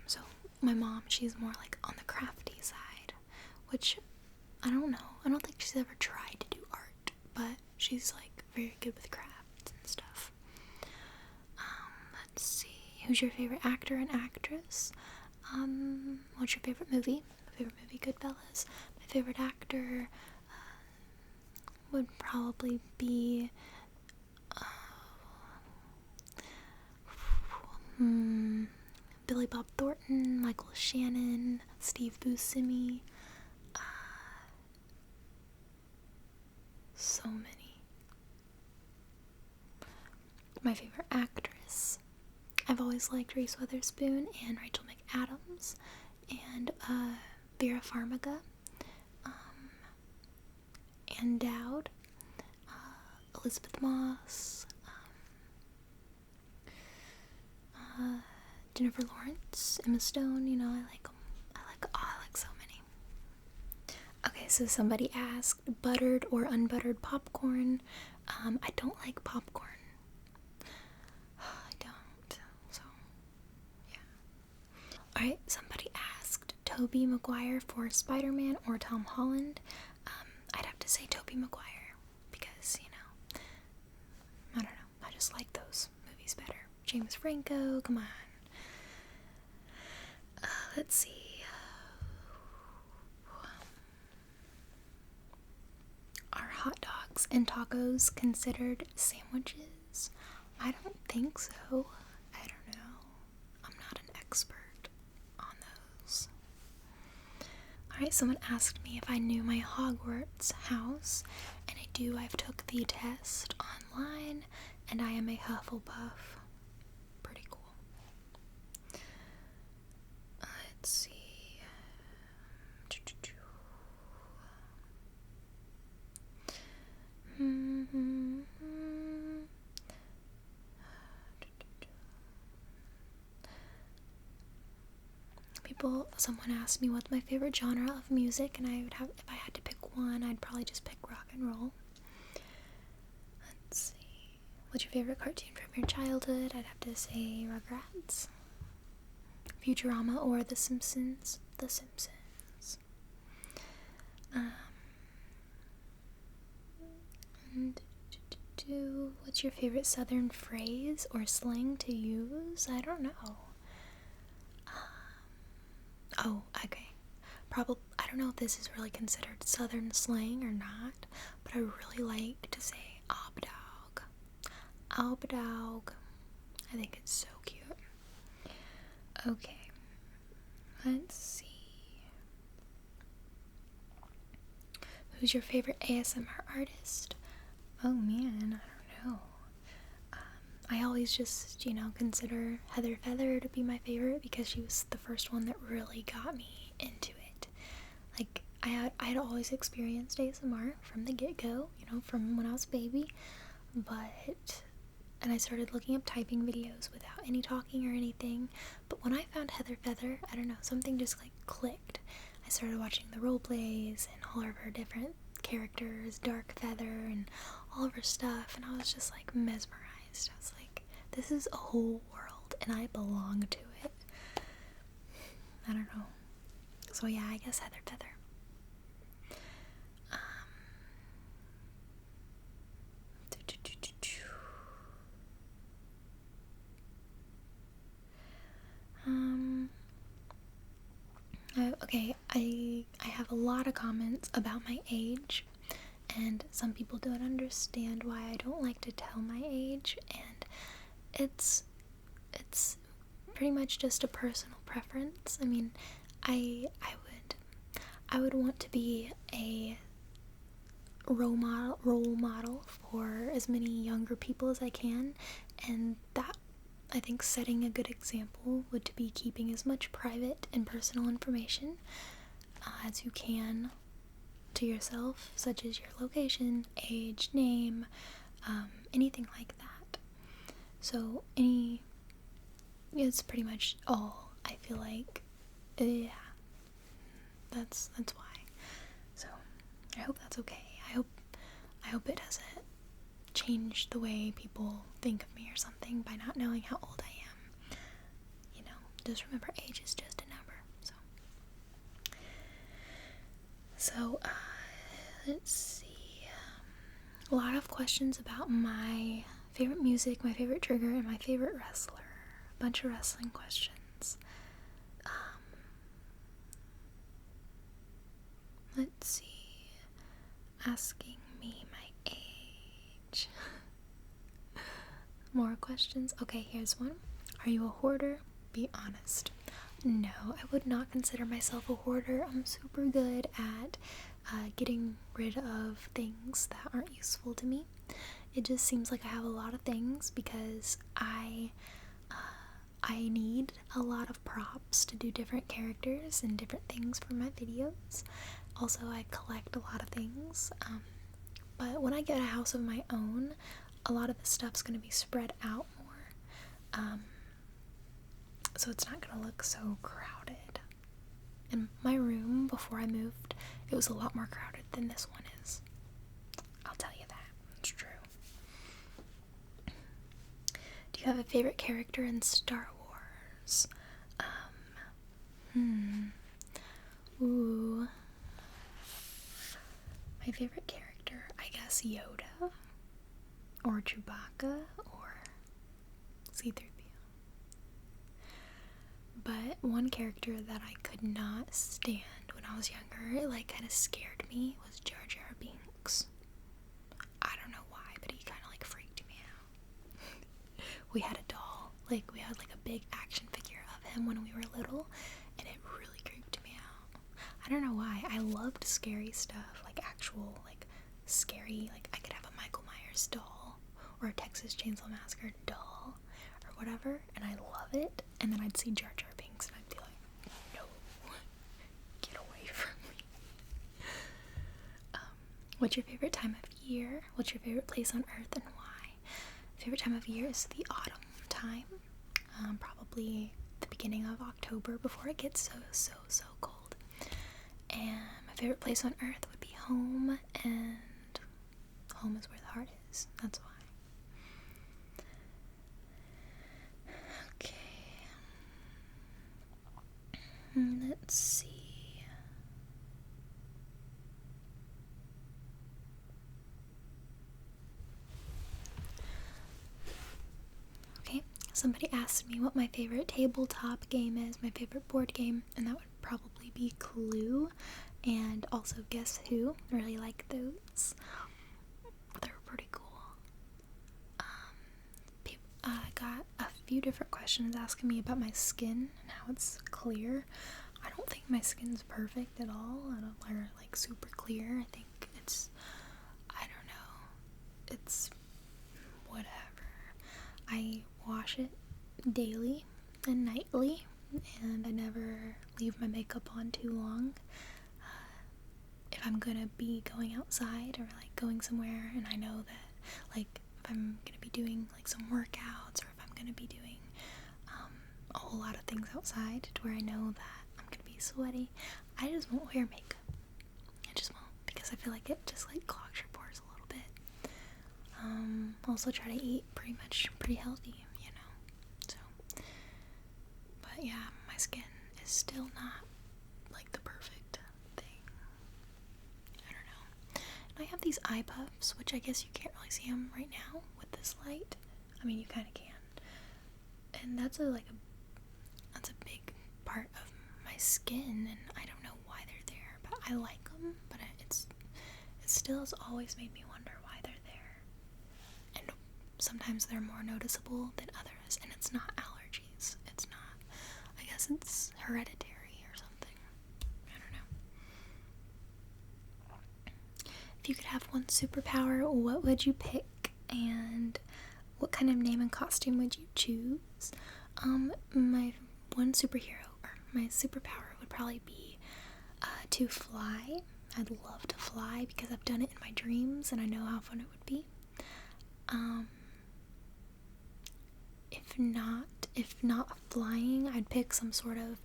So my mom, she's more like on the crafty side, which I don't know. I don't think she's ever tried to do art, but she's like very good with crafts and stuff. Let's see. Who's your favorite actor and actress? What's your favorite movie? My favorite movie, Goodfellas. My favorite actor would probably be Billy Bob Thornton, Michael Shannon, Steve Buscemi. So many. My favorite actress. I've always liked Reese Witherspoon and Rachel McAdams and Vera Farmiga, Ann Dowd, Elizabeth Moss, Jennifer Lawrence, Emma Stone. You know, I like them. I like so many. Okay, so somebody asked buttered or unbuttered popcorn. I don't like popcorn. I don't. So, yeah. Alright, somebody asked Tobey Maguire for Spider-Man or Tom Holland. I'd have to say Tobey Maguire because, you know, I don't know. I just like those movies better. James Franco, come on. Let's see. Are hot dogs and tacos considered sandwiches? I don't think so. I don't know. I'm not an expert on those. Alright, someone asked me if I knew my Hogwarts house, and I do. I've took the test online, and I am a Hufflepuff. Pretty cool. Let's see. Someone asked me what's my favorite genre of music, and I would have, if I had to pick one, I'd probably just pick rock and roll. Let's see. What's your favorite cartoon from your childhood? I'd have to say Rugrats, Futurama, or The Simpsons. The Simpsons. What's your favorite Southern phrase or slang to use? I don't know. Oh, okay. Probably, I don't know if this is really considered Southern slang or not, but I really like to say obdog. Obdog. I think it's so cute. Okay. Let's see. Who's your favorite ASMR artist? Oh man, I don't know. I always just, consider Heather Feather to be my favorite because she was the first one that really got me into it. Like, I had always experienced ASMR from the get-go, from when I was a baby, and I started looking up typing videos without any talking or anything, but when I found Heather Feather, I don't know, something just, clicked. I started watching the role plays and all of her different characters, Dark Feather, and all of her stuff, and I was just, mesmerized. I was like, this is a whole world, and I belong to it. I don't know. So yeah, I guess Heather Feather. Okay, I have a lot of comments about my age, and some people don't understand why I don't like to tell my age, and it's pretty much just a personal preference. I mean, I would want to be a role model for as many younger people as I can, and that, I think, setting a good example would be keeping as much private and personal information as you can to yourself, such as your location, age, name, anything like that. So it's pretty much all, I feel like. Yeah, that's why. So I hope that's okay. I hope it doesn't change the way people think of me or something by not knowing how old I am. You know, just remember, age is just a number. So let's see. A lot of questions about my favorite music, my favorite trigger, and my favorite wrestler. A bunch of wrestling questions. Let's see. Asking me my age. More questions? Okay, here's one. Are you a hoarder? Be honest. No, I would not consider myself a hoarder. I'm super good at getting rid of things that aren't useful to me. It just seems like I have a lot of things because I need a lot of props to do different characters and different things for my videos. Also, I collect a lot of things. But when I get a house of my own, a lot of the stuff's going to be spread out more. So it's not going to look so crowded. And my room, before I moved, it was a lot more crowded than this one is. I'll tell you that. It's true. Do you have a favorite character in Star Wars? Ooh. My favorite character, I guess Yoda, or Chewbacca, or C-3PO. But one character that I could not stand when I was younger, it like kind of scared me, was Jar Jar Binks. I don't know why, but he kind of like freaked me out. We had a doll, we had like a big action figure of him when we were little, and it really creeped me out. I don't know why. I loved scary stuff, like actual, like scary, like I could have a Michael Myers doll, or a Texas Chainsaw Massacre doll, or whatever, and I love it. And then I'd see Jar Jar Binks, and I'd be like, no, get away from me. What's your favorite time of year? What's your favorite place on earth, and why? Favorite time of year is the autumn time. Probably the beginning of October, before it gets so cold. And my favorite place on earth would be home, and home is where the heart is. That's why. Okay. Let's see. Okay, somebody asked me what my favorite tabletop game is, my favorite board game, and that would probably be Clue, and also Guess Who. I really like those. They're pretty cool. I got a few different questions asking me about my skin and how it's clear. I don't think my skin's perfect at all. I don't wear like super clear. I think I don't know. It's whatever. I wash it daily and nightly, and I never leave my makeup on too long. If I'm gonna be going outside or like going somewhere, and I know that like if I'm gonna be doing like some workouts, or if I'm gonna be doing a whole lot of things outside to where I know that I'm gonna be sweaty, I just won't wear makeup. I just won't, because I feel like it just like clogs your pores a little bit. Also try to eat pretty healthy, you know. So, but yeah, my skin is still not like the perfect thing. I don't know. And I have these eye puffs, which I guess you can't really see them right now with this light. I mean, you kind of can. And that's a big part of my skin, and I don't know why they're there, but I like them. But it still has always made me wonder why they're there. And sometimes they're more noticeable than others, and it's not allergies. It's not. I guess it's hereditary or something. I don't know. If you could have one superpower, what would you pick, and what kind of name and costume would you choose? My one superhero, or my superpower, would probably be to fly. I'd love to fly because I've done it in my dreams and I know how fun it would be. If not flying, I'd pick some sort of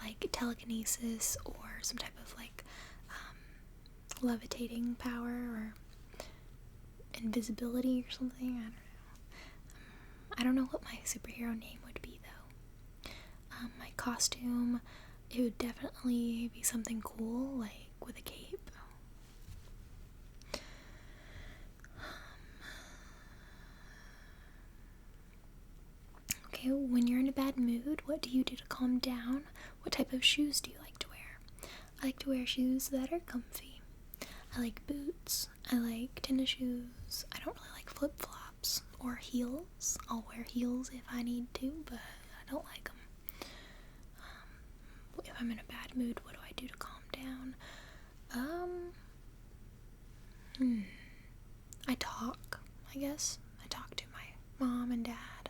like telekinesis or some type of like levitating power or invisibility or something. I don't know what my superhero name would be though. My costume, it would definitely be something cool, like with a cape. Okay, when you're in a bad mood, what do you do to calm down? What type of shoes do you like to wear? I like to wear shoes that are comfy. I like boots. I like tennis shoes. I don't really like flip-flops or heels. I'll wear heels if I need to, but I don't like them. If I'm in a bad mood, what do I do to calm down? I talk, I guess. I talk to my mom and dad,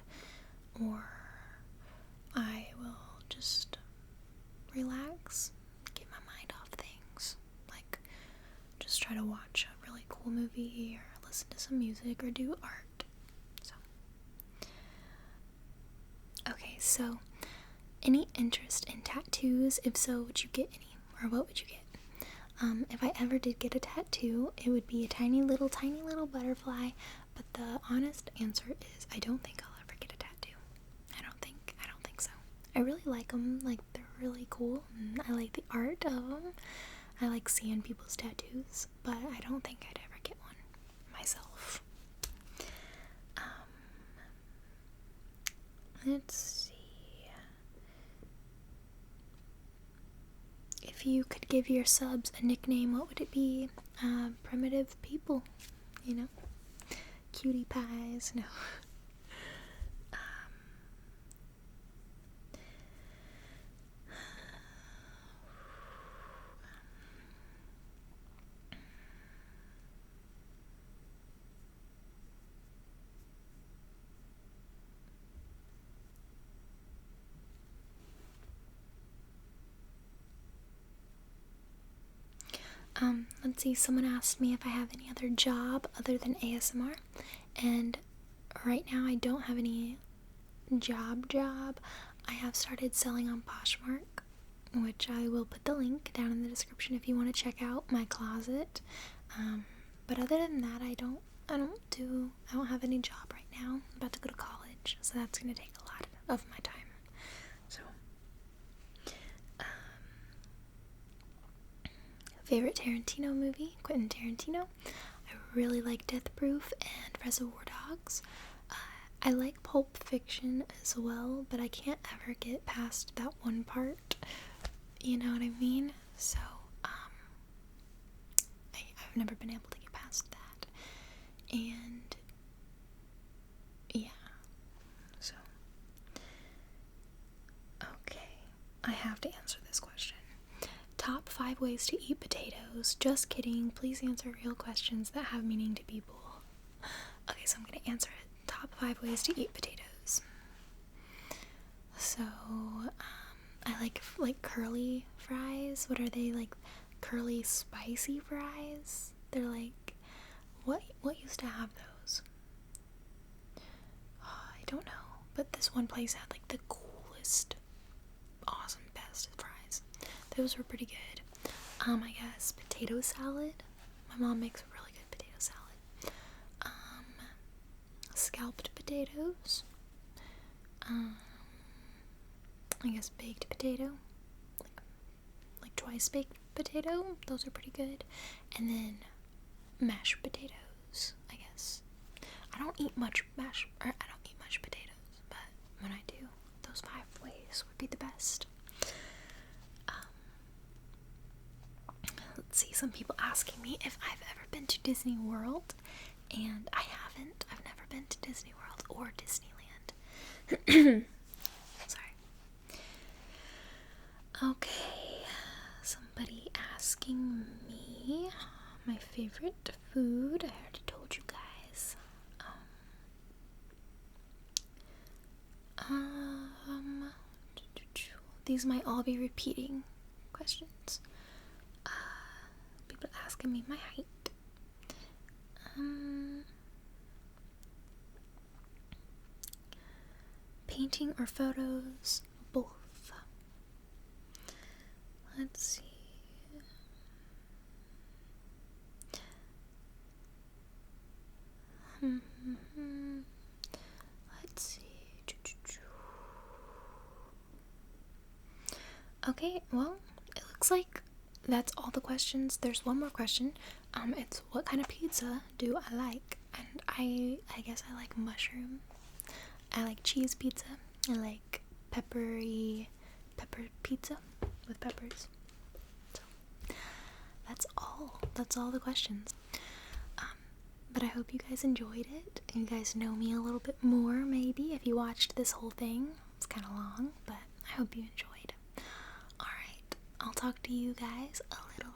or I will just relax, get my mind off things, like just try to watch a really cool movie or listen to some music or do art. So any interest in tattoos? If so, would you get any, or what would you get? If I ever did get a tattoo, it would be a tiny little butterfly, but the honest answer is I don't think I'll ever get a tattoo. I don't think so. I really like them, like they're really cool, and I like the art of them. I like seeing people's tattoos, but I don't think I'd ever get one myself. Let's see. If you could give your subs a nickname, what would it be? Primitive people, you know? Cutie pies, no. Let's see, someone asked me if I have any other job other than ASMR, and right now I don't have any job. I have started selling on Poshmark, which I will put the link down in the description if you want to check out my closet. But other than that, I don't have any job right now. I'm about to go to college, so that's going to take a lot of my time. So, favorite Tarantino movie? Quentin Tarantino. I really like Death Proof and Reservoir Dogs. I like Pulp Fiction as well, but I can't ever get past that one part. You know what I mean? So, I've never been able to get past that. And, yeah. So, okay. I have to answer this question. Top 5 ways to eat potatoes. Just kidding. Please answer real questions that have meaning to people. Okay, so I'm going to answer it. Top 5 ways to eat potatoes. So, I like curly fries. What are they, like curly spicy fries? They're like, what used to have those? Oh, I don't know, but this one place had like the coolest, awesome, best fries. Those were pretty good. I guess potato salad. My mom makes a really good potato salad. Scalped potatoes. I guess baked potato. twice baked potato. Those are pretty good. And then mashed potatoes, I guess. I don't eat much potatoes, but when I do, those 5 ways would be the best. Let's see, some people asking me if I've ever been to Disney World, and I haven't. I've never been to Disney World or Disneyland. Sorry. Okay, somebody asking me my favorite food. I already told you guys. These might all be repeating questions. People asking me my height. Painting or photos? Both. Let's see. Let's see. Okay, well, it looks like that's all the questions. There's one more question. It's what kind of pizza do I like? And I guess I like mushroom. I like cheese pizza. I like pepper pizza with peppers. So that's all. That's all the questions. But I hope you guys enjoyed it. You guys know me a little bit more, maybe, if you watched this whole thing. It's kind of long, but I hope you enjoyed. Alright, I'll talk to you guys a little